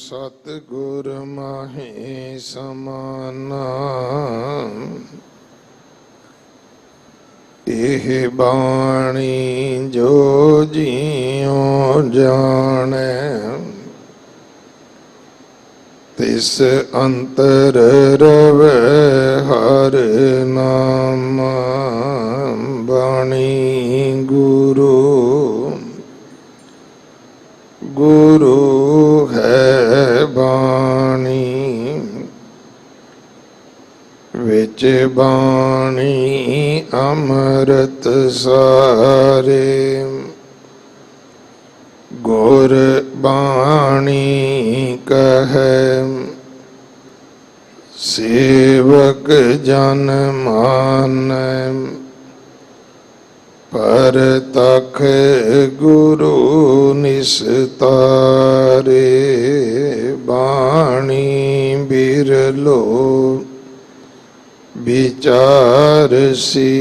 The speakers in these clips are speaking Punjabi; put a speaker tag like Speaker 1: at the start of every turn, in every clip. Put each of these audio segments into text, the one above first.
Speaker 1: सतगुर माहे समाना एह बाणी जो जियो जाने तिस अंतर रवे हर नाम बाणी गुरु गुरु है बाणी विच बाणी अमृत सारे गुर बाणी कहे सेवक जन मानै पर तख गुरु निस्तारे बाणी बिरलो विचार सी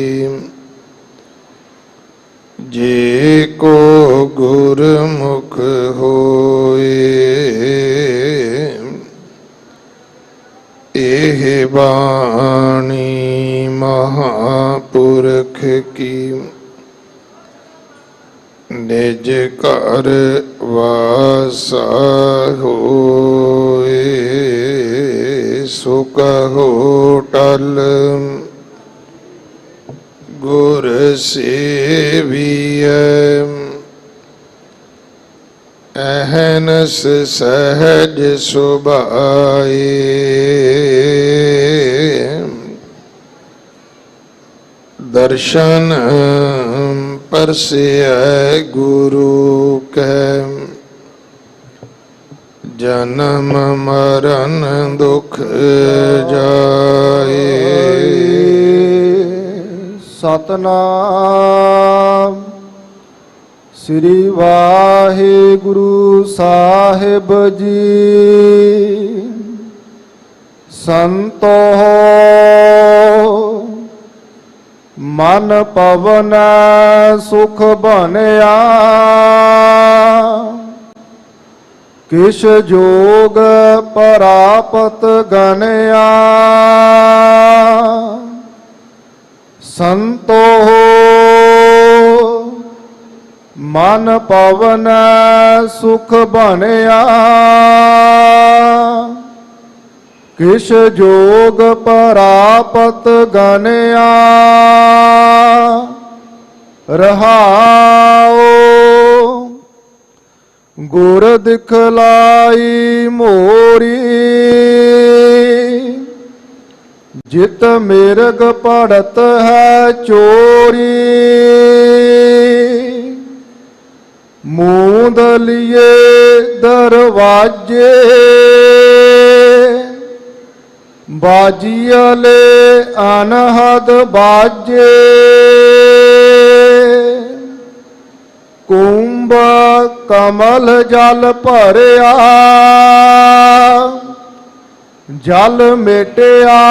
Speaker 1: जे को गुरमुख होए एह बाणी महापुरख की निज घर वासा होए सुख हो टल गुर सेविय अहनस सहज सुभाए दर्शन परसिय गुरु के जन्म मरण दुख जाए।
Speaker 2: सतनाम श्री वाहिगुरु साहिब जी। संतो मन पवन सुख बनया किश जोग परापत गनया। संतो मन पवन सुख बनया किश जोग परापत गनया। रहाओ गुर दिखलाई मोरी जित मिर्ग पड़त है चोरी। मूंद लिए दरवाजे बाजियले अनहद बाजे। कुंभ कमल जल भरिया जल मेटिया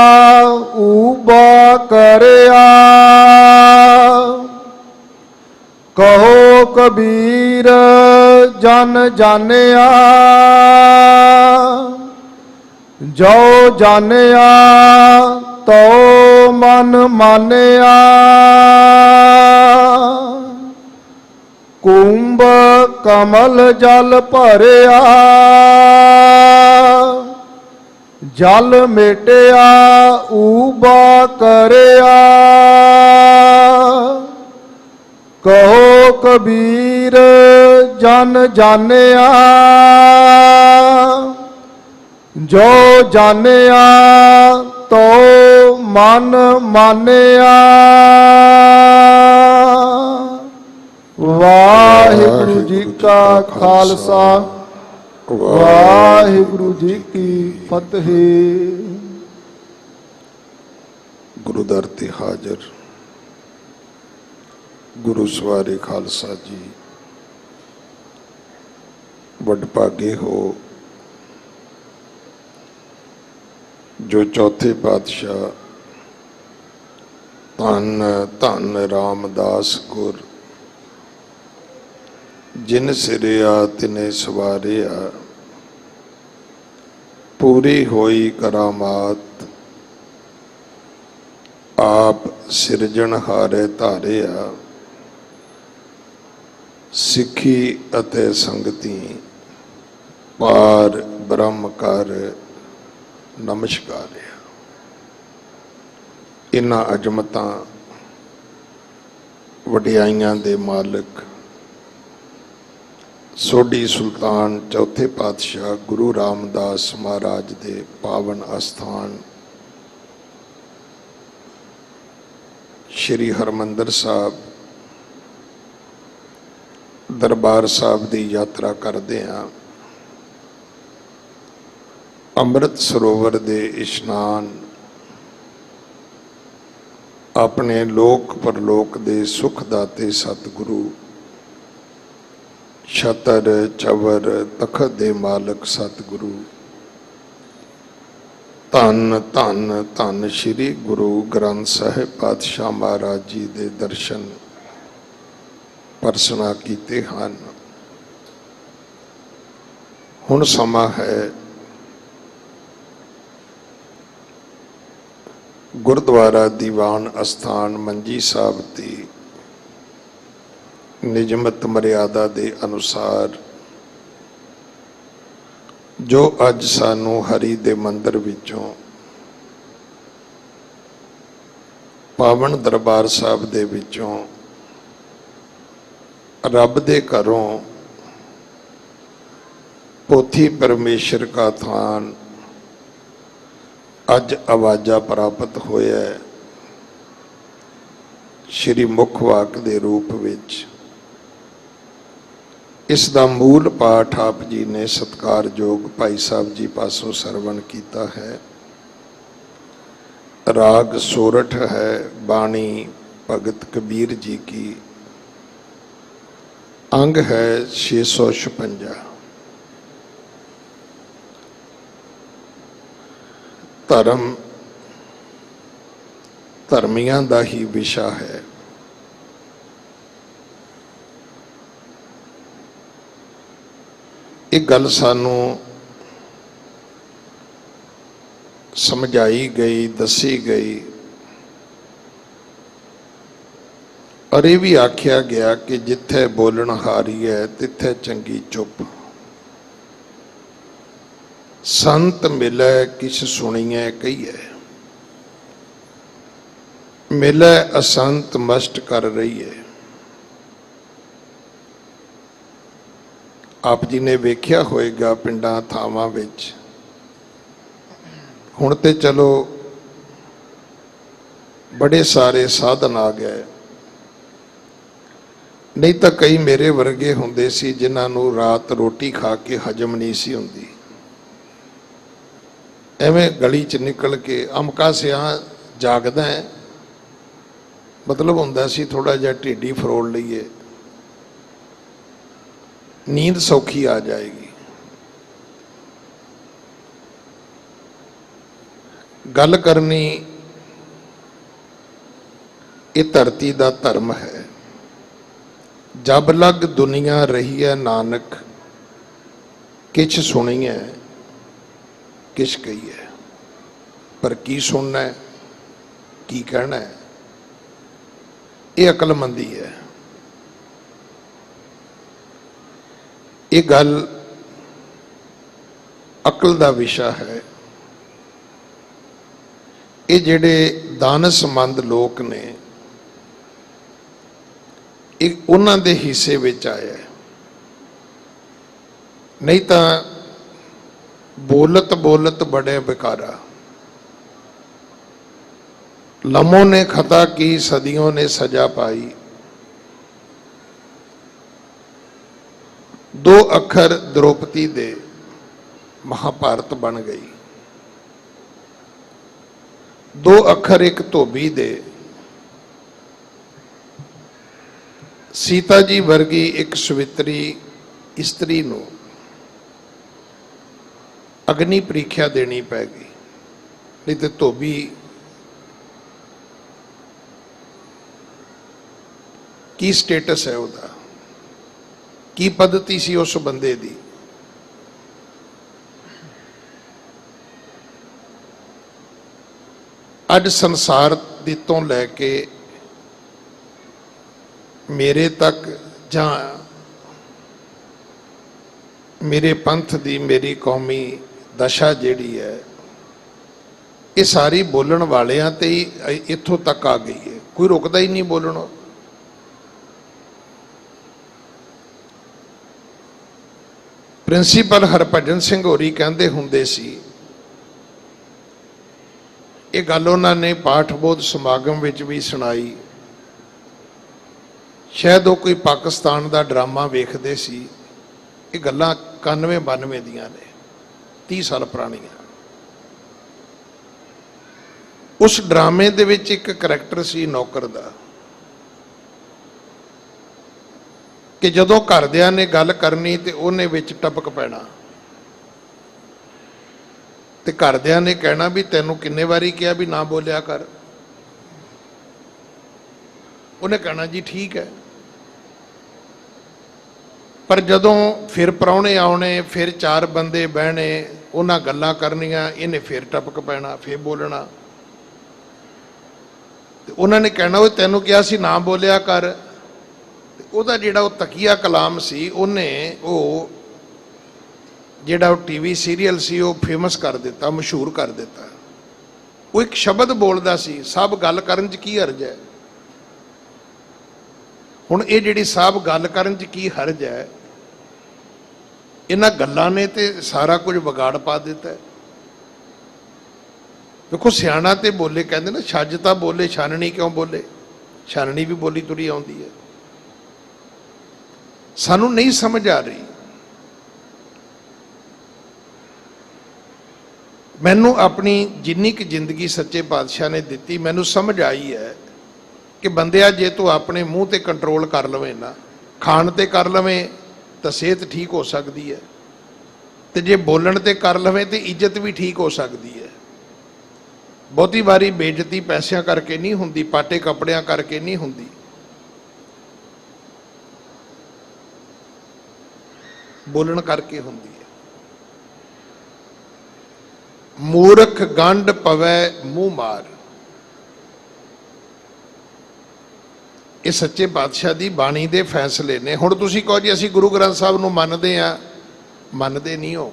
Speaker 2: ऊबा करया। कहो कबीर जन जानिया जो जानिया तो मन मानिया। कुंभ कमल जल भरिया जल मेटिया ऊबा करया। कहो कबीर जन जानिया जो जानिया तो मन मानिया। वाहिगुरु जी का खालसा वाहिगुरु जी की फतेह।
Speaker 1: गुरुदर ते हाजर गुरु सवारे खालसा जी वडभागे हो जो चौथे पातशाह धन धन रामदास गुर जिन सिरिया तिने सवारिया पूरी होई करामात आप सिरजणहारे धारिया सिखी अते संगति पार ब्रह्म कर नमस्कार। इन्हां अजमतां वडियाइयां दे मालिक सोढी सुल्तान चौथे पातशाह गुरु रामदास महाराज दे पावन अस्थान श्री हरमंदर साहब दरबार साहब की यात्रा करते हैं। अमृत सरोवर दे इशनान अपने लोक परलोक दे सुखदाते सतगुरु छतर चवर तखत दे मालक सतगुरु धन धन धन श्री गुरु ग्रंथ साहिब पातशाह महाराज जी दे दर्शन परसना कीते हन। हुण समा है गुरुद्वारा दीवान अस्थान मंजी साहब की निजमत मर्यादा के अनुसार जो अज सानू हरि दे मंदिर विचों पावन दरबार साहब दे विचों रब दे घरों पोथी परमेश्वर का थान अज आवाजा प्राप्त होया है। श्री मुखवाक दे रूप विच इस दा मूल पाठ आप जी ने सत्कारयोग भाई साहब जी पासों सरवण किया है। राग सोरठ है, बाणी भगत कबीर जी की, अंग है 656। धर्म धर्मियां दा ही विषा है। एक गल सानू समझाई गई, दसी गई और ये भी आख्या गया कि जिथे बोलन हारी है तिथे चंगी चुप। संत मिले किस सुनिए कहिए, मिले असंत मस्ट कर रही है। आप जी ने वेख्या होएगा पिंडां थावां विच हुण ते चलो बड़े सारे साधन आ गए, नहीं तो कई मेरे वर्गे हुंदे सी जिन्हां नूं रात रोटी खा के हजम नहीं सी हुंदी। एवें गली च निकल के अमका सिया जागदा है, मतलब हुंदा सी थोड़ा जिहा ढिड्डी फरोल लईए, नींद सौखी आ जाएगी। गल करनी ये धरती दा धर्म है। जब लग दुनिया रही है नानक, किछ सुनिए किछ कहिए। पर की सुनना है, की कहना है, ये अकलमंदी है। ये गल अकल दा विषा है। ये जिहड़े दानसमंद लोग ने एक उन्हां दे हिस्से विच आया, नहीं तो बोलत बोलत बड़े बेकारा। लम्हों ने खता की, सदियों ने सजा पाई। दो अखर द्रौपदी दे महाभारत बन गई। दो अखर एक धोबी दे सीता जी वर्गी एक सवित्री इस्त्री नूं अग्नि परीक्षा देनी पै गई, नहीं तो धोबी की स्टेटस है, उहदा की पद्धति सी उस बंदे दी। ਅੱਜ ਸੰਸਾਰ ਦੀ ਤੋਂ ਲੈ ਕੇ ਮੇਰੇ ਤੱਕ ਜਾਂ ਮੇਰੇ ਪੰਥ ਦੀ ਮੇਰੀ ਕੌਮੀ ਦਸ਼ਾ ਜਿਹੜੀ ਹੈ ਇਹ ਸਾਰੀ ਬੋਲਣ ਵਾਲਿਆਂ ਤੇ ਹੀ ਇੱਥੋਂ ਤੱਕ ਆ ਗਈ ਹੈ। ਕੋਈ ਰੁਕਦਾ ਹੀ ਨਹੀਂ ਬੋਲਣੋਂ। ਪ੍ਰਿੰਸੀਪਲ ਹਰਭਜਨ ਸਿੰਘ ਹੋਰੀ ਕਹਿੰਦੇ ਹੁੰਦੇ ਸੀ, ਇਹ ਗੱਲ ਉਹਨਾਂ ਨੇ ਪਾਠ ਬੋਧ ਸਮਾਗਮ ਵਿੱਚ ਵੀ ਸੁਣਾਈ। ਸ਼ਾਇਦ ਉਹ ਕੋਈ ਪਾਕਿਸਤਾਨ ਦਾ ਡਰਾਮਾ ਵੇਖਦੇ ਸੀ। ਇਹ ਗੱਲਾਂ 91-92 ਦੀਆਂ ਨੇ, 30 ਸਾਲ ਪੁਰਾਣੀਆਂ। ਉਸ ਡਰਾਮੇ ਦੇ ਵਿੱਚ ਇੱਕ ਕਰੈਕਟਰ ਸੀ ਨੌਕਰ ਦਾ, ਕਿ ਜਦੋਂ ਘਰਦਿਆਂ ਨੇ ਗੱਲ ਕਰਨੀ ਤੇ ਉਹਨੇ ਵਿੱਚ ਟਪਕ ਪੈਣਾ ਤੇ ਘਰਦਿਆਂ ਨੇ ਕਹਿਣਾ ਵੀ ਤੈਨੂੰ ਕਿੰਨੇ ਵਾਰੀ ਕਿਹਾ ਵੀ ਨਾ ਬੋਲਿਆ ਕਰ। ਉਹਨੇ ਕਹਿਣਾ ਜੀ ਠੀਕ ਹੈ। ਪਰ ਜਦੋਂ ਫਿਰ ਪ੍ਰਾਹੁਣੇ ਆਉਣੇ, ਫਿਰ 4 ਬੰਦੇ ਬਹਿਣੇ, ਉਹਨਾਂ ਗੱਲਾਂ ਕਰਨੀਆਂ, ਇਹਨੇ ਫਿਰ ਟਪਕ ਪੈਣਾ, ਫਿਰ ਬੋਲਣਾ। ਤੇ ਉਹਨਾਂ ਨੇ ਕਹਿਣਾ ਉਹ ਤੈਨੂੰ ਕਿਹਾ ਸੀ ਨਾ ਬੋਲਿਆ ਕਰ। ਤੇ ਉਹਦਾ ਜਿਹੜਾ ਉਹ ਤਕੀਆ ਕਲਾਮ ਸੀ, ਉਹਨੇ ਉਹ ਜਿਹੜਾ ਉਹ ਟੀਵੀ ਸੀਰੀਅਲ ਸੀ ਉਹ ਫੇਮਸ ਕਰ ਦਿੱਤਾ, ਮਸ਼ਹੂਰ ਕਰ ਦਿੱਤਾ। ਉਹ ਇੱਕ ਸ਼ਬਦ ਬੋਲਦਾ ਸੀ, ਸਭ ਗੱਲ ਕਰਨ 'ਚ ਕੀ ਹਰਜ ਹੈ। ਹੁਣ ਇਹ ਜਿਹੜੀ ਸਭ ਗੱਲ ਕਰਨ 'ਚ ਕੀ ਹਰਜ ਹੈ, ਇਹਨਾਂ ਗੱਲਾਂ ਨੇ ਤੇ ਸਾਰਾ ਕੁਝ ਵਿਗਾੜ ਪਾ ਦਿੱਤਾ। ਦੇਖੋ ਸਿਆਣਾ ਤੇ ਬੋਲੇ, ਕਹਿੰਦੇ ਨਾ ਛੱਜ ਤਾਂ ਬੋਲੇ ਛਾਨਣੀ ਕਿਉਂ ਬੋਲੇ। ਛਾਨਣੀ ਵੀ ਬੋਲੀ ਤੁਰੀ ਆਉਂਦੀ ਹੈ। ਸਾਨੂੰ ਨਹੀਂ ਸਮਝ ਆ ਰਹੀ। ਮੈਨੂੰ ਆਪਣੀ ਜਿੰਨੀ ਕੁ ਜ਼ਿੰਦਗੀ ਸੱਚੇ ਪਾਤਸ਼ਾਹ ਨੇ ਦਿੱਤੀ, ਮੈਨੂੰ ਸਮਝ ਆਈ ਹੈ ਕਿ ਬੰਦਿਆ ਜੇ ਤੂੰ ਆਪਣੇ ਮੂੰਹ ਤੇ ਕੰਟਰੋਲ ਕਰ ਲਵੇਂ ਨਾ, ਖਾਣ ਤੇ ਕਰ ਲਵੇਂ ਤਾਂ ਸਿਹਤ ਠੀਕ ਹੋ ਸਕਦੀ ਹੈ, ਤੇ ਜੇ ਬੋਲਣ ਤੇ ਕਰ ਲਵੇਂ ਤੇ ਇੱਜ਼ਤ ਵੀ ਠੀਕ ਹੋ ਸਕਦੀ ਹੈ। ਬਹੁਤੀ ਵਾਰੀ ਬੇਇੱਜ਼ਤੀ ਪੈਸਿਆਂ ਕਰਕੇ ਨਹੀਂ ਹੁੰਦੀ, ਪਾਟੇ ਕੱਪੜਿਆਂ ਕਰਕੇ ਨਹੀਂ ਹੁੰਦੀ। ਬੋਲਣ ਕਰਕੇ ਹੁੰਦੀ ਹੈ। ਮੂਰਖ ਗੰਢ ਪਵੈ ਮੂੰਹ ਮਾਰ, ਇਹ ਸੱਚੇ ਪਾਤਸ਼ਾਹ ਦੀ ਬਾਣੀ ਦੇ ਫੈਸਲੇ ਨੇ। ਹੁਣ ਤੁਸੀਂ ਕਹੋ ਜੀ ਅਸੀਂ ਗੁਰੂ ਗ੍ਰੰਥ ਸਾਹਿਬ ਨੂੰ ਮੰਨਦੇ ਆ, ਮੰਨਦੇ ਨਹੀਂ ਹੋ,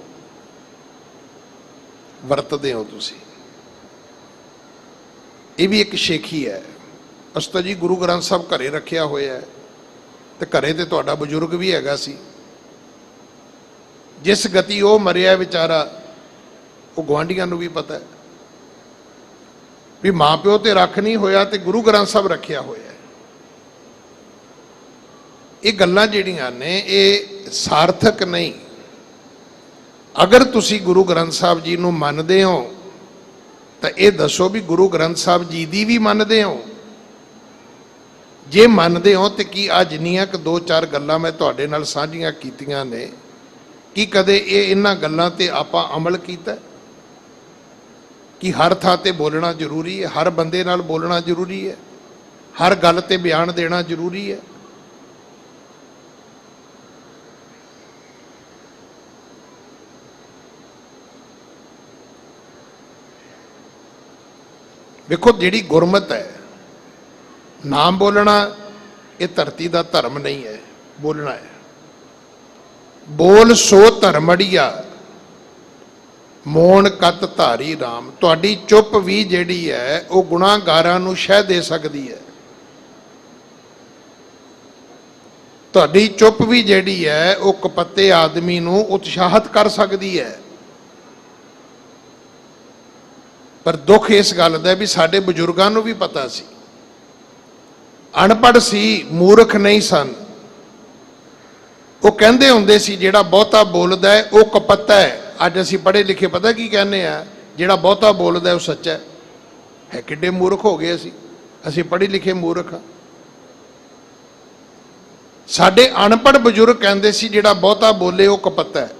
Speaker 1: ਵਰਤਦੇ ਹੋ ਤੁਸੀਂ। ਇਹ ਵੀ ਇੱਕ ਸ਼ੇਖੀ ਹੈ। ਅਸੀਂ ਤਾਂ ਜੀ ਗੁਰੂ ਗ੍ਰੰਥ ਸਾਹਿਬ ਘਰੇ ਰੱਖਿਆ ਹੋਇਆ ਹੈ, ਤੇ ਘਰੇ ਤੇ ਤੁਹਾਡਾ ਬਜ਼ੁਰਗ ਵੀ ਹੈਗਾ ਸੀ। ਜਿਸ ਗਤੀ ਉਹ ਮਰਿਆ ਵਿਚਾਰਾ, ਉਹ ਗੁਆਂਢੀਆਂ ਨੂੰ ਵੀ ਪਤਾ ਹੈ ਵੀ ਮਾਂ ਪਿਓ ਤੇ ਰੱਖ ਨਹੀਂ ਹੋਇਆ ਤੇ ਗੁਰੂ ਗ੍ਰੰਥ ਸਾਹਿਬ ਰੱਖਿਆ ਹੋਇਆ। ਇਹ ਗੱਲਾਂ ਜਿਹੜੀਆਂ ਨੇ ਇਹ ਸਾਰਥਕ ਨਹੀਂ। ਅਗਰ ਤੁਸੀਂ ਗੁਰੂ ਗ੍ਰੰਥ ਸਾਹਿਬ ਜੀ ਨੂੰ ਮੰਨਦੇ ਹੋ ਤਾਂ ਇਹ ਦੱਸੋ ਵੀ ਗੁਰੂ ਗ੍ਰੰਥ ਸਾਹਿਬ ਜੀ ਦੀ ਵੀ ਮੰਨਦੇ ਹੋ। ਜੇ ਮੰਨਦੇ ਹੋ ਤੇ ਕੀ ਆ ਜਿੰਨੀਆਂ ਕਿ 2-4 ਗੱਲਾਂ ਮੈਂ ਤੁਹਾਡੇ ਨਾਲ ਸਾਂਝੀਆਂ ਕੀਤੀਆਂ ਨੇ, ਕੀ ਕਦੇ ਇਹਨਾਂ ਗੱਲਾਂ ਤੇ ਆਪਾਂ ਅਮਲ ਕੀਤਾ? ਕਿ ਹਰ ਥਾਂ ਤੇ ਬੋਲਣਾ ਜ਼ਰੂਰੀ ਹੈ, ਹਰ ਬੰਦੇ ਨਾਲ ਬੋਲਣਾ ਜ਼ਰੂਰੀ ਹੈ, ਹਰ ਗੱਲ ਤੇ ਬਿਆਨ ਦੇਣਾ ਜ਼ਰੂਰੀ ਹੈ? ਵੇਖੋ ਜਿਹੜੀ ਗੁਰਮਤ ਹੈ, ਨਾਮ ਬੋਲਣਾ ਇਹ ਧਰਤੀ ਦਾ ਧਰਮ ਨਹੀਂ ਹੈ, ਬੋਲਣਾ ਹੈ। ਬੋਲ ਸੋ ਧਰਮੜੀਆ ਮੋਣ ਕਤ ਧਾਰੀ ਰਾਮ। ਤੁਹਾਡੀ ਚੁੱਪ ਵੀ ਜਿਹੜੀ ਹੈ ਉਹ ਗੁਨਾਹਗਾਰਾਂ ਨੂੰ ਸ਼ਹਿ ਦੇ ਸਕਦੀ ਹੈ। ਤੁਹਾਡੀ ਚੁੱਪ ਵੀ ਜਿਹੜੀ ਹੈ ਉਹ ਕਪੱਤੇ ਆਦਮੀ ਨੂੰ ਉਤਸ਼ਾਹਿਤ ਕਰ ਸਕਦੀ ਹੈ। ਪਰ ਦੁੱਖ ਇਸ ਗੱਲ ਦਾ ਵੀ ਸਾਡੇ ਬਜ਼ੁਰਗਾਂ ਨੂੰ ਵੀ ਪਤਾ ਸੀ, ਅਨਪੜ੍ਹ ਸੀ, ਮੂਰਖ ਨਹੀਂ ਸਨ। ਉਹ ਕਹਿੰਦੇ ਹੁੰਦੇ ਸੀ ਜਿਹੜਾ ਬਹੁਤਾ ਬੋਲਦਾ ਹੈ ਉਹ ਕਪੱਤਾ ਹੈ। ਅੱਜ ਅਸੀਂ ਪੜ੍ਹੇ ਲਿਖੇ ਪਤਾ ਕੀ ਕਹਿੰਦੇ ਆ, ਜਿਹੜਾ ਬਹੁਤਾ ਬੋਲਦਾ ਉਹ ਸੱਚਾ ਹੈ। ਕਿੱਡੇ ਮੂਰਖ ਹੋ ਗਏ ਅਸੀਂ ਪੜ੍ਹੇ ਲਿਖੇ ਮੂਰਖ ਹਾਂ। ਸਾਡੇ ਅਨਪੜ੍ਹ ਬਜ਼ੁਰਗ ਕਹਿੰਦੇ ਸੀ ਜਿਹੜਾ ਬਹੁਤਾ ਬੋਲੇ ਉਹ ਕਪੱਤਾ ਹੈ।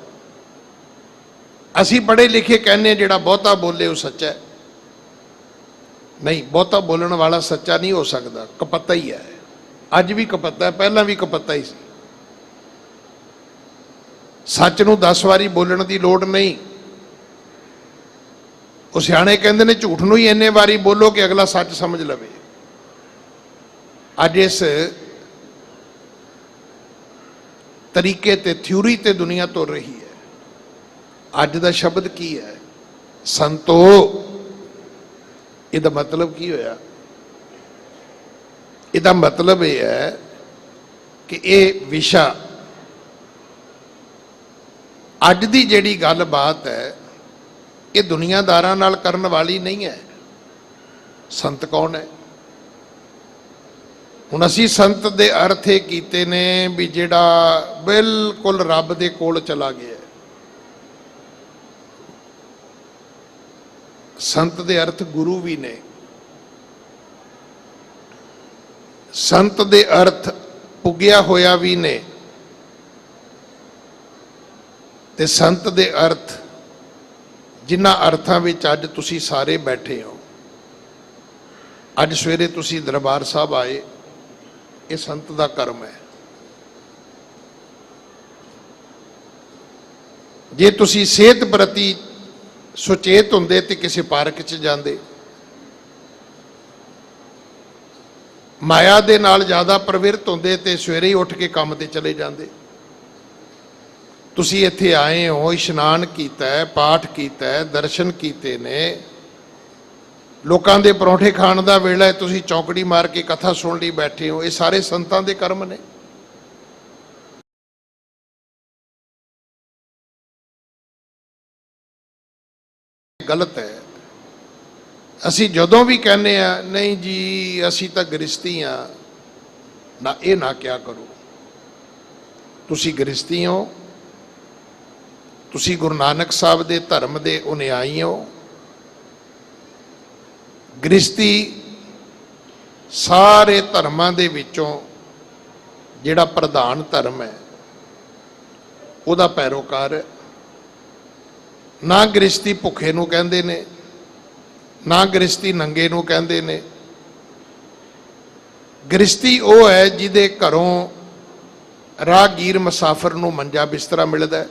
Speaker 1: ਅਸੀਂ ਪੜ੍ਹੇ ਲਿਖੇ ਕਹਿੰਦੇ ਜਿਹੜਾ ਬਹੁਤਾ ਬੋਲੇ ਉਹ ਸੱਚਾ ਹੈ। ਨਹੀਂ, ਬਹੁਤਾ ਬੋਲਣ ਵਾਲਾ ਸੱਚਾ ਨਹੀਂ ਹੋ ਸਕਦਾ, ਕਪੱਤਾ ਹੀ ਹੈ। ਅੱਜ ਵੀ ਕਪੱਤਾ ਹੈ, ਪਹਿਲਾਂ ਵੀ ਕਪੱਤਾ ਹੀ ਸੀ। ਸੱਚ ਨੂੰ 10 ਵਾਰੀ ਬੋਲਣ ਦੀ ਲੋੜ ਨਹੀਂ। ਉਹ ਸਿਆਣੇ ਕਹਿੰਦੇ ਨੇ ਝੂਠ ਨੂੰ ਹੀ ਇੰਨੇ ਵਾਰੀ ਬੋਲੋ ਕਿ ਅਗਲਾ ਸੱਚ ਸਮਝ ਲਵੇ। ਅੱਜ ਇਸ ਤਰੀਕੇ ਤੇ ਥਿਊਰੀ ਤੇ ਦੁਨੀਆ ਤੁਰ ਰਹੀ ਹੈ। ਅੱਜ ਦਾ ਸ਼ਬਦ ਕੀ ਹੈ? ਸੰਤੋ। ਇਹਦਾ ਮਤਲਬ ਕੀ ਹੋਇਆ? ਇਹਦਾ ਮਤਲਬ ਇਹ ਹੈ ਕਿ ਇਹ ਵਿਸ਼ਾ, ਅੱਜ ਦੀ ਜਿਹੜੀ ਗੱਲਬਾਤ ਹੈ, ਇਹ ਦੁਨੀਆਦਾਰਾਂ ਨਾਲ ਕਰਨ ਵਾਲੀ ਨਹੀਂ ਹੈ। ਸੰਤ ਕੌਣ ਹੈ? ਹੁਣ ਅਸੀਂ ਸੰਤ ਦੇ ਅਰਥ ਇਹ ਕੀਤੇ ਨੇ ਵੀ ਜਿਹੜਾ ਬਿਲਕੁਲ ਰੱਬ ਦੇ ਕੋਲ ਚਲਾ ਗਿਆ। ਸੰਤ ਦੇ ਅਰਥ ਗੁਰੂ ਵੀ ਨੇ। ਸੰਤ ਦੇ ਅਰਥ ਪੁੱਗਿਆ ਹੋਇਆ ਵੀ ਨੇ, ਤੇ ਸੰਤ ਦੇ ਅਰਥ ਜਿਨ੍ਹਾਂ ਅਰਥਾਂ ਵਿੱਚ ਅੱਜ ਤੁਸੀਂ ਸਾਰੇ ਬੈਠੇ ਹੋ। ਅੱਜ ਸਵੇਰੇ ਤੁਸੀਂ ਦਰਬਾਰ ਸਾਹਿਬ ਆਏ, ਇਹ ਸੰਤ ਦਾ ਕਰਮ ਹੈ। ਜੇ ਤੁਸੀਂ ਸਿਹਤ ਪ੍ਰਤੀ ਸੁਚੇਤ ਹੁੰਦੇ ਤੇ ਕਿਸੇ ਪਾਰਕ 'ਚ ਜਾਂਦੇ, ਮਾਇਆ ਦੇ ਨਾਲ ਜ਼ਿਆਦਾ ਪ੍ਰਵਿਰਤ ਹੁੰਦੇ ਤੇ ਸਵੇਰੇ ਹੀ ਉੱਠ ਕੇ ਕੰਮ ਤੇ ਚਲੇ ਜਾਂਦੇ। ਤੁਸੀਂ ਇੱਥੇ ਆਏ ਹੋ, ਇਸ਼ਨਾਨ ਕੀਤਾ ਹੈ, ਪਾਠ ਕੀਤਾ ਹੈ, ਦਰਸ਼ਨ ਕੀਤੇ ਨੇ, ਲੋਕਾਂ ਦੇ ਪਰੌਂਠੇ ਖਾਣ ਦਾ ਵੇਲਾ ਹੈ, ਤੁਸੀਂ ਚੌਂਕੜੀ ਮਾਰ ਕੇ ਕਥਾ ਸੁਣ ਲਈ ਬੈਠੇ ਹੋ। ਇਹ ਸਾਰੇ ਸੰਤਾਂ ਦੇ ਕਰਮ ਨੇ। ਗਲਤ ਹੈ। ਅਸੀਂ ਜਦੋਂ ਵੀ ਕਹਿੰਦੇ ਆ ਨਹੀਂ ਜੀ ਅਸੀਂ ਤਾਂ ਗ੍ਰਸਤੀ ਆ, ਨਾ ਇਹ ਨਾ ਕਿਆ ਕਰੋ। ਤੁਸੀਂ ਗ੍ਰਸਤੀ ਹੋ, ਤੁਸੀਂ ਗੁਰੂ ਨਾਨਕ ਸਾਹਿਬ ਦੇ ਧਰਮ ਦੇ ਅਨੁਯਾਈ ਹੋ। ਗ੍ਰਸਤੀ ਸਾਰੇ ਧਰਮਾਂ ਦੇ ਵਿੱਚੋਂ ਜਿਹੜਾ ਪ੍ਰਧਾਨ ਧਰਮ ਹੈ ਉਹਦਾ ਪੈਰੋਕਾਰ ਹੈ। ਨਾ ਗ੍ਰਸਤੀ ਭੁੱਖੇ ਨੂੰ ਕਹਿੰਦੇ ਨੇ, ਨਾ ਗ੍ਰਸਤੀ ਨੰਗੇ ਨੂੰ ਕਹਿੰਦੇ ਨੇ। ਗ੍ਰਸਤੀ ਉਹ ਹੈ ਜਿਹਦੇ ਘਰੋਂ ਰਾਹਗੀਰ ਮੁਸਾਫਰ ਨੂੰ ਮੰਜਾ ਬਿਸਤਰਾ ਮਿਲਦਾ ਹੈ,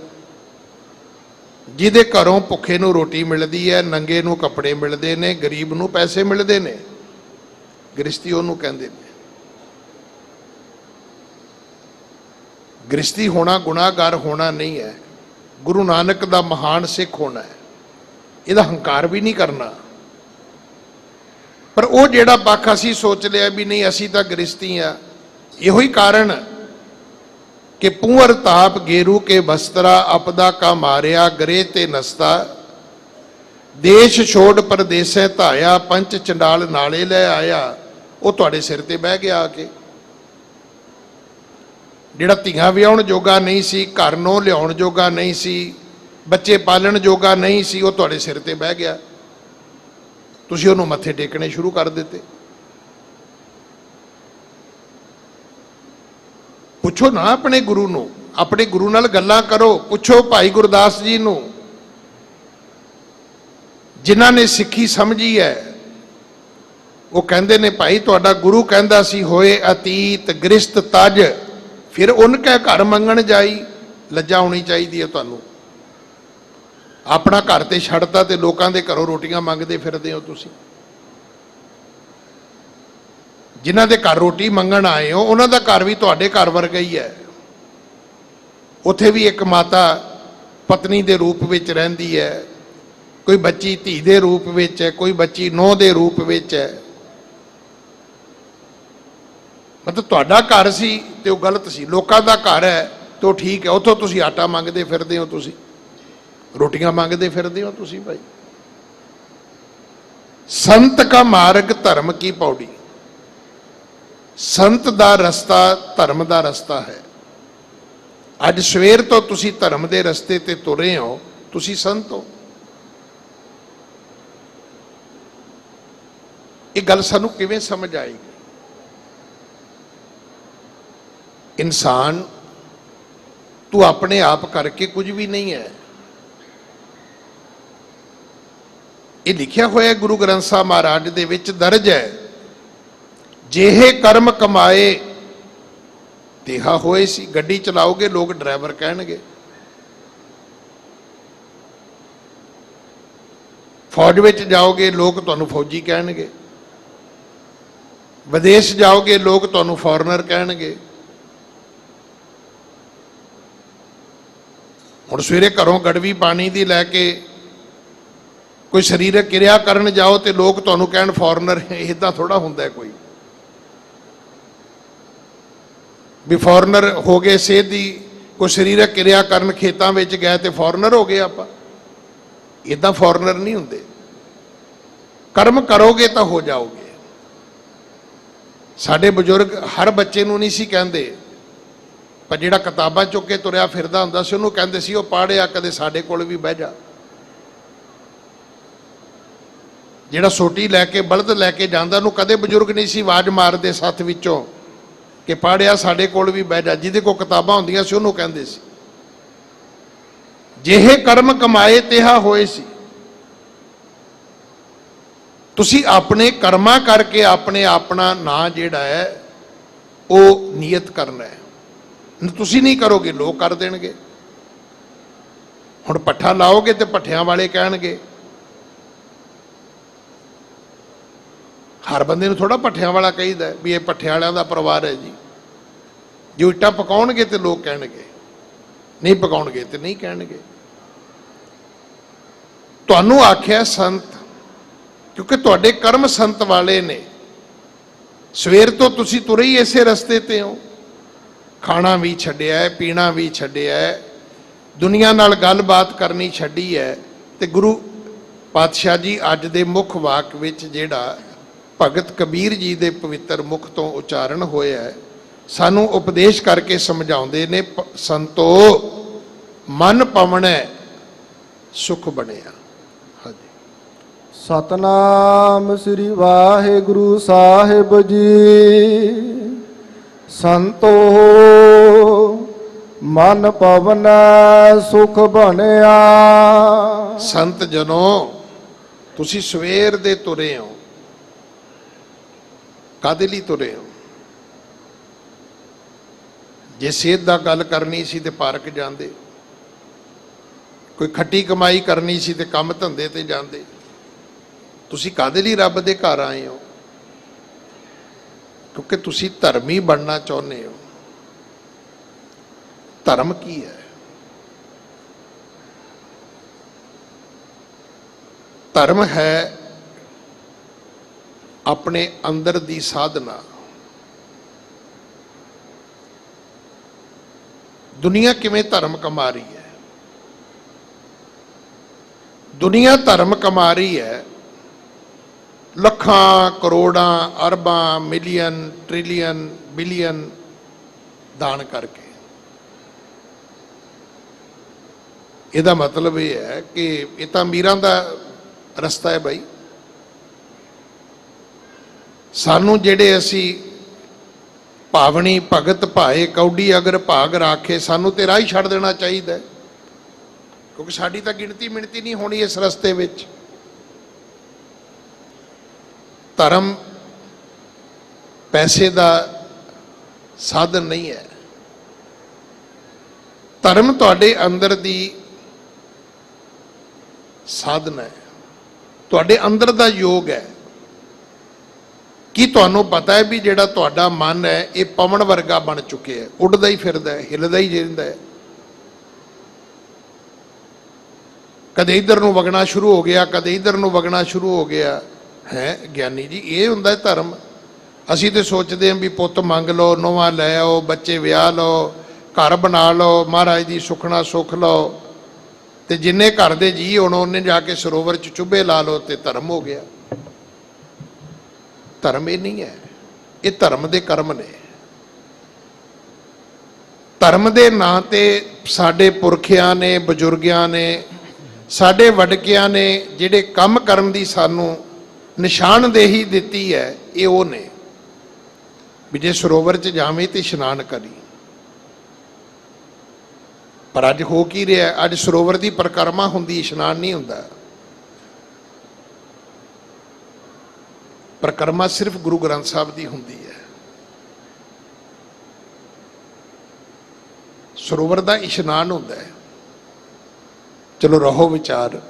Speaker 1: ਜਿਹਦੇ ਘਰੋਂ ਭੁੱਖੇ ਨੂੰ ਰੋਟੀ ਮਿਲਦੀ ਹੈ, ਨੰਗੇ ਨੂੰ ਕੱਪੜੇ ਮਿਲਦੇ ਨੇ, ਗਰੀਬ ਨੂੰ ਪੈਸੇ ਮਿਲਦੇ ਨੇ। ਗ੍ਰਸਤੀ ਉਹਨੂੰ ਕਹਿੰਦੇ ਨੇ। ਗ੍ਰਸਤੀ ਹੋਣਾ ਗੁਨਾਹਗਾਰ ਹੋਣਾ ਨਹੀਂ ਹੈ। ਗੁਰੂ ਨਾਨਕ ਦਾ ਮਹਾਨ ਸਿੱਖ ਹੋਣਾ ਹੈ। ਇਹਦਾ ਹੰਕਾਰ ਵੀ ਨਹੀਂ ਕਰਨਾ। ਪਰ ਉਹ ਜਿਹੜਾ ਪੱਖ ਅਸੀਂ ਸੋਚ ਲਿਆ ਵੀ ਨਹੀਂ ਅਸੀਂ ਤਾਂ ਗ੍ਰਸਤੀ ਆ, ਇਹੋ ਹੀ ਕਾਰਨ ਕਿ ਪੂਰ ਤਾਪ ਗੇਰੂ ਕੇ ਬਸਤਰਾ ਆਪਦਾ ਕਾ ਮਾਰਿਆ ਗਰੇ ਤੇ ਨਸਤਾ ਦੇਸ਼ ਛੋੜ ਪਰਦੇਸੇ ਧਾਇਆ ਪੰਚ ਚੰਡਾਲ ਨਾਲੇ ਲੈ ਆਇਆ। ਉਹ ਤੁਹਾਡੇ ਸਿਰ ਤੇ ਬਹਿ ਗਿਆ ਆ ਕੇ। ਜਿਹੜਾ ਧੀਆਂ ਵਿਆਹੁਣ ਜੋਗਾ ਨਹੀਂ ਸੀ, ਘਰ ਨੂੰ ਲਿਆਉਣ ਜੋਗਾ ਨਹੀਂ ਸੀ, ਬੱਚੇ ਪਾਲਣ ਜੋਗਾ ਨਹੀਂ ਸੀ, ਉਹ ਤੁਹਾਡੇ ਸਿਰ ਤੇ ਬਹਿ ਗਿਆ। ਤੁਸੀਂ ਉਹਨੂੰ ਮੱਥੇ ਟੇਕਣੇ ਸ਼ੁਰੂ ਕਰ ਦਿੱਤੇ। ਪੁੱਛੋ ਨਾ ਆਪਣੇ ਗੁਰੂ ਨੂੰ, ਆਪਣੇ ਗੁਰੂ ਨਾਲ ਗੱਲਾਂ ਕਰੋ। ਪੁੱਛੋ ਭਾਈ ਗੁਰਦਾਸ ਜੀ ਨੂੰ, ਜਿਨ੍ਹਾਂ ਨੇ ਸਿੱਖੀ ਸਮਝੀ ਹੈ। ਉਹ ਕਹਿੰਦੇ ਨੇ ਭਾਈ ਤੁਹਾਡਾ ਗੁਰੂ ਕਹਿੰਦਾ ਸੀ ਹੋਏ ਅਤੀਤ ਗ੍ਰਸਤ ਤਜ, ਫਿਰ ਉਨ ਕੈ ਘਰ ਮੰਗਣ ਜਾਈ। ਲੱਜਾ ਹੋਣੀ ਚਾਹੀਦੀ ਹੈ ਤੁਹਾਨੂੰ। ਆਪਣਾ ਘਰ ਤੇ ਛੱਡਤਾ ਤੇ ਲੋਕਾਂ ਦੇ ਘਰੋਂ ਰੋਟੀਆਂ ਮੰਗਦੇ ਫਿਰਦੇ ਹੋ ਤੁਸੀਂ। ਜਿਨ੍ਹਾਂ ਦੇ ਘਰ ਰੋਟੀ ਮੰਗਣ ਆਏ ਹੋ ਉਹਨਾਂ ਦਾ ਘਰ ਵੀ ਤੁਹਾਡੇ ਘਰ ਵਰਗਾ ਹੀ ਹੈ। ਉੱਥੇ ਵੀ ਇੱਕ ਮਾਤਾ ਪਤਨੀ ਦੇ ਰੂਪ ਵਿੱਚ ਰਹਿੰਦੀ ਹੈ, ਕੋਈ ਬੱਚੀ ਧੀ ਦੇ ਰੂਪ ਵਿੱਚ ਹੈ, ਕੋਈ ਬੱਚੀ ਨੂੰਹ ਦੇ ਰੂਪ ਵਿੱਚ ਹੈ। ਮਤਲਬ ਤੁਹਾਡਾ ਘਰ ਸੀ ਤੇ ਉਹ ਗਲਤ ਸੀ, ਲੋਕਾਂ ਦਾ ਘਰ ਹੈ ਤੇ ਉਹ ਠੀਕ ਹੈ। ਉੱਥੋਂ ਤੁਸੀਂ ਆਟਾ ਮੰਗਦੇ ਫਿਰਦੇ ਹੋ, ਤੁਸੀਂ ਰੋਟੀਆਂ ਮੰਗਦੇ ਫਿਰਦੇ ਹੋ ਤੁਸੀਂ ਭਾਈ। ਸੰਤ ਕਾ ਮਾਰਗ ਧਰਮ ਕੀ ਪੌੜੀ। ਸੰਤ ਦਾ ਰਸਤਾ ਧਰਮ ਦਾ ਰਸਤਾ ਹੈ। ਅੱਜ ਸਵੇਰ ਤੋਂ ਤੁਸੀਂ ਧਰਮ ਦੇ ਰਸਤੇ ਤੇ ਤੁਰੇ ਹੋ, ਤੁਸੀਂ ਸੰਤ ਹੋ। ਇਹ ਗੱਲ ਸਾਨੂੰ ਕਿਵੇਂ ਸਮਝ ਆਏਗੀ? ਇਨਸਾਨ ਤੂੰ ਆਪਣੇ ਆਪ ਕਰਕੇ ਕੁਝ ਵੀ ਨਹੀਂ ਹੈ। ਇਹ ਲਿਖਿਆ ਹੋਇਆ ਗੁਰੂ ਗ੍ਰੰਥ ਸਾਹਿਬ ਮਹਾਰਾਜ ਦੇ ਵਿੱਚ ਦਰਜ ਹੈ, ਜਿਹੇ ਕਰਮ ਕਮਾਏ ਤੇਹਾ ਹੋਏ ਸੀ। ਗੱਡੀ ਚਲਾਓਗੇ ਲੋਕ ਡਰਾਈਵਰ ਕਹਿਣਗੇ, ਫੌਜ ਵਿੱਚ ਜਾਓਗੇ ਲੋਕ ਤੁਹਾਨੂੰ ਫੌਜੀ ਕਹਿਣਗੇ, ਵਿਦੇਸ਼ ਜਾਓਗੇ ਲੋਕ ਤੁਹਾਨੂੰ ਫੋਰਨਰ ਕਹਿਣਗੇ। ਹੁਣ ਸਵੇਰੇ ਘਰੋਂ ਗੜਵੀ ਪਾਣੀ ਦੀ ਲੈ ਕੇ ਕੋਈ ਸਰੀਰਕ ਕਿਰਿਆ ਕਰਨ ਜਾਓ ਤੇ ਲੋਕ ਤੁਹਾਨੂੰ ਕਹਿਣ ਫੋਰਨਰ। ਇਦਾਂ ਥੋੜਾ ਹੁੰਦਾ ਕੋਈ ਵੀ ਫੋਰਨਰ ਹੋ ਗਏ ਸਿਹਤ ਦੀ, ਕੋਈ ਸਰੀਰਕ ਕਿਰਿਆ ਕਰਨ ਖੇਤਾਂ ਵਿੱਚ ਗਏ ਤੇ ਫੋਰਨਰ ਹੋ ਗਏ ਆਪਾਂ। ਇਦਾਂ ਫੋਰਨਰ ਨਹੀਂ ਹੁੰਦੇ। ਕਰਮ ਕਰੋਗੇ ਤਾਂ ਹੋ ਜਾਓਗੇ। ਸਾਡੇ ਬਜ਼ੁਰਗ ਹਰ ਬੱਚੇ ਨੂੰ ਨਹੀਂ ਸੀ ਕਹਿੰਦੇ, ਪਰ ਜਿਹੜਾ ਕਿਤਾਬਾਂ ਚੁੱਕ ਕੇ ਤੁਰਿਆ ਫਿਰਦਾ ਹੁੰਦਾ ਸੀ ਉਹਨੂੰ ਕਹਿੰਦੇ ਸੀ ਉਹ ਪੜ੍ਹਿਆ ਕਦੇ ਸਾਡੇ ਕੋਲ ਵੀ ਬਹਿ ਜਾ। ਜਿਹੜਾ ਸੋਟੀ ਲੈ ਕੇ ਬਲਦ ਲੈ ਕੇ ਜਾਂਦਾ ਉਹਨੂੰ ਕਦੇ ਬਜ਼ੁਰਗ ਨਹੀਂ ਸੀ ਆਵਾਜ਼ ਮਾਰਦੇ ਸੱਥ ਵਿੱਚੋਂ ਕਿ ਪੜ੍ਹਿਆ ਸਾਡੇ ਕੋਲ ਵੀ ਬਹਿ ਜਾ। ਜਿਹਦੇ ਕੋਲ ਕਿਤਾਬਾਂ ਹੁੰਦੀਆਂ ਸੀ ਉਹਨੂੰ ਕਹਿੰਦੇ ਸੀ। ਜਿਹੇ ਕਰਮ ਕਮਾਏ ਤਿਹਾ ਹੋਏ ਸੀ। ਤੁਸੀਂ ਆਪਣੇ ਕਰਮਾਂ ਕਰਕੇ ਆਪਣੇ ਆਪਣਾ ਨਾਂ ਜਿਹੜਾ ਹੈ ਉਹ ਨੀਅਤ ਕਰਨਾ ਹੈ। ਤੁਸੀਂ ਨਹੀਂ ਕਰੋਗੇ ਲੋਕ ਕਰ ਦੇਣਗੇ। ਹੁਣ ਪੱਠਾ ਲਾਓਗੇ ਤੇ ਪੱਠਿਆਂ ਵਾਲੇ ਕਹਿਣਗੇ। ਹਰ ਬੰਦੇ ਨੂੰ ਥੋੜਾ ਪੱਠਿਆਂ ਵਾਲਾ ਕਹੀਦਾ ਵੀ ਇਹ ਪੱਠਿਆਂ ਵਾਲਿਆਂ ਦਾ ਪਰਿਵਾਰ ਹੈ ਜੀ। ਜੇ ਇੱਟਾਂ ਪਕਾਉਣਗੇ ਤੇ ਲੋਕ ਕਹਿਣਗੇ, ਨਹੀਂ ਪਕਾਉਣਗੇ ਤੇ ਨਹੀਂ ਕਹਿਣਗੇ। ਤੁਹਾਨੂੰ ਆਖਿਆ ਸੰਤ, ਕਿਉਂਕਿ ਤੁਹਾਡੇ ਕਰਮ ਸੰਤ ਵਾਲੇ ਨੇ। ਸਵੇਰ ਤੋਂ ਤੁਸੀਂ ਤੁਰੇ ਹੀ ਇਸੇ ਰਸਤੇ ਤੇ ਹੋ। ਖਾਣਾ ਵੀ ਛੱਡਿਆ ਹੈ, ਪੀਣਾ ਵੀ ਛੱਡਿਆ ਹੈ, ਦੁਨੀਆ ਨਾਲ ਗੱਲਬਾਤ ਕਰਨੀ ਛੱਡੀ ਹੈ। ਤੇ ਗੁਰੂ ਪਾਤਸ਼ਾਹ ਜੀ ਅੱਜ ਦੇ ਮੁੱਖ ਵਾਕ ਵਿੱਚ ਜਿਹੜਾ ਭਗਤ ਕਬੀਰ ਜੀ ਦੇ ਪਵਿੱਤਰ ਮੁਖ ਤੋਂ ਉਚਾਰਨ ਹੋਇਆ ਹੈ, ਸਾਨੂੰ ਉਪਦੇਸ਼ ਕਰਕੇ ਸਮਝਾਉਂਦੇ ਨੇ, ਸੰਤੋ ਮਨ ਪਵਣੈ ਸੁਖ ਬਣਿਆ। ਹਾਂਜੀ।
Speaker 2: ਸਤਨਾਮ ਸ੍ਰੀ ਵਾਹਿਗੁਰੂ ਸਾਹਿਬ ਜੀ। ਸੰਤੋ ਮਨ ਪਵਨੈ ਸੁਖ ਬਣਿਆ।
Speaker 1: ਸੰਤ ਜਨੋ, ਤੁਸੀਂ ਸਵੇਰ ਦੇ ਤੁਰੇ ਹੋ। ਕਾਹਦੇ ਲਈ ਤੁਰੇ ਹੋ? ਜੇ ਸਿਹਤ ਦਾ ਗੱਲ ਕਰਨੀ ਸੀ ਤੇ ਪਾਰਕ ਜਾਂਦੇ, ਕੋਈ ਖੱਟੀ ਕਮਾਈ ਕਰਨੀ ਸੀ ਤੇ ਕੰਮ ਧੰਦੇ ਤੇ ਜਾਂਦੇ। ਤੁਸੀਂ ਕਾਹਦੇ ਲਈ ਰੱਬ ਦੇ ਘਰ ਆਏ ਹੋ? ਕਿਉਂਕਿ ਤੁਸੀਂ ਧਰਮੀ ਬਣਨਾ ਚਾਹੁੰਦੇ ਹੋ। ਧਰਮ ਕੀ ਹੈ? ਧਰਮ ਹੈ ਆਪਣੇ ਅੰਦਰ ਦੀ ਸਾਧਨਾ। ਦੁਨੀਆ ਕਿਵੇਂ ਧਰਮ ਕਮਾ ਰਹੀ ਹੈ? ਦੁਨੀਆ ਧਰਮ ਕਮਾ ਰਹੀ ਹੈ ਲੱਖਾਂ ਕਰੋੜਾਂ ਅਰਬਾਂ ਮਿਲੀਅਨ ਟ੍ਰਿਲੀਅਨ ਬਿਲੀਅਨ ਦਾਨ ਕਰਕੇ। ਇਹਦਾ ਮਤਲਬ ਇਹ ਹੈ ਕਿ ਇਹ ਤਾਂ ਅਮੀਰਾਂ ਦਾ ਰਸਤਾ ਹੈ ਬਾਈ। ਸਾਨੂੰ ਜਿਹੜੇ ਅਸੀਂ ਭਾਵਨੀ ਭਗਤ ਭਾਏ ਕੌਡੀ ਅਗਰ ਭਾਗ ਰਾਖੇ, ਸਾਨੂੰ ਤੇ ਰਾਹ ਹੀ ਛੱਡ ਦੇਣਾ ਚਾਹੀਦਾ, ਕਿਉਂਕਿ ਸਾਡੀ ਤਾਂ ਗਿਣਤੀ ਮਿਣਤੀ ਨਹੀਂ ਹੋਣੀ ਇਸ ਰਸਤੇ ਵਿੱਚ। ਧਰਮ ਪੈਸੇ ਦਾ ਸਾਧਨ ਨਹੀਂ ਹੈ। ਧਰਮ ਤੁਹਾਡੇ ਅੰਦਰ ਦੀ ਸਾਧਨਾ ਹੈ, ਤੁਹਾਡੇ ਅੰਦਰ ਦਾ ਯੋਗ ਹੈ। ਕੀ ਤੁਹਾਨੂੰ ਪਤਾ ਹੈ ਵੀ ਜਿਹੜਾ ਤੁਹਾਡਾ ਮਨ ਹੈ ਇਹ ਪਵਨ ਵਰਗਾ ਬਣ ਚੁੱਕਿਆ ਹੈ, ਉੱਡਦਾ ਹੀ ਫਿਰਦਾ ਹੈ, ਹਿੱਲਦਾ ਹੀ ਰਹਿੰਦਾ ਹੈ। ਕਦੇ ਇੱਧਰ ਨੂੰ ਵਗਣਾ ਸ਼ੁਰੂ ਹੋ ਗਿਆ, ਕਦੇ ਇੱਧਰ ਨੂੰ ਵਗਣਾ ਸ਼ੁਰੂ ਹੋ ਗਿਆ ਹੈ। ਗਿਆਨੀ ਜੀ, ਇਹ ਹੁੰਦਾ ਧਰਮ। ਅਸੀਂ ਤੇ ਸੋਚਦੇ ਹਾਂ ਵੀ ਪੁੱਤ ਮੰਗ ਲਓ, ਨੋਹਾਂ ਲੈ ਆਓ, ਬੱਚੇ ਵਿਆਹ ਲਓ, ਘਰ ਬਣਾ ਲਓ, ਮਹਾਰਾਜ ਦੀ ਸੁਖਣਾ ਸੁੱਖ ਲਓ, ਤੇ ਜਿੰਨੇ ਘਰ ਦੇ ਜੀ ਹੋਣ ਉਹਨੇ ਜਾ ਕੇ ਸਰੋਵਰ 'ਚ ਚੁੱਭੇ ਲਾ ਲਓ ਤੇ ਧਰਮ ਹੋ ਗਿਆ। ਧਰਮ ਇਹ ਨਹੀਂ ਹੈ, ਇਹ ਧਰਮ ਦੇ ਕਰਮ ਨੇ। ਧਰਮ ਦੇ ਨਾਂ ਤੇ ਸਾਡੇ ਪੁਰਖਿਆਂ ਨੇ, ਬਜ਼ੁਰਗਿਆਂ ਨੇ, ਸਾਡੇ ਵਡਕਿਆਂ ਨੇ ਜਿਹੜੇ ਕੰਮ ਕਰਨ ਦੀ ਸਾਨੂੰ ਨਿਸ਼ਾਨਦੇਹੀ ਦਿੱਤੀ ਹੈ, ਇਹ ਉਹ ਨੇ ਵੀ ਜੇ ਸਰੋਵਰ 'ਚ ਜਾਵੇਂ ਤੇ ਇਸ਼ਨਾਨ ਕਰੀ। ਪਰ ਅੱਜ ਹੋ ਕੀ ਰਿਹਾ? ਅੱਜ ਸਰੋਵਰ ਦੀ ਪਰਿਕਰਮਾ ਹੁੰਦੀ, ਇਸ਼ਨਾਨ ਨਹੀਂ ਹੁੰਦਾ। ਪਰਿਕਰਮਾ ਸਿਰਫ ਗੁਰੂ ਗ੍ਰੰਥ ਸਾਹਿਬ ਦੀ ਹੁੰਦੀ ਹੈ। ਸਰੋਵਰ ਦਾ ਇਸ਼ਨਾਨ ਹੁੰਦਾ ਹੈ। ਚਲੋ ਰਹੋ ਵਿਚਾਰ।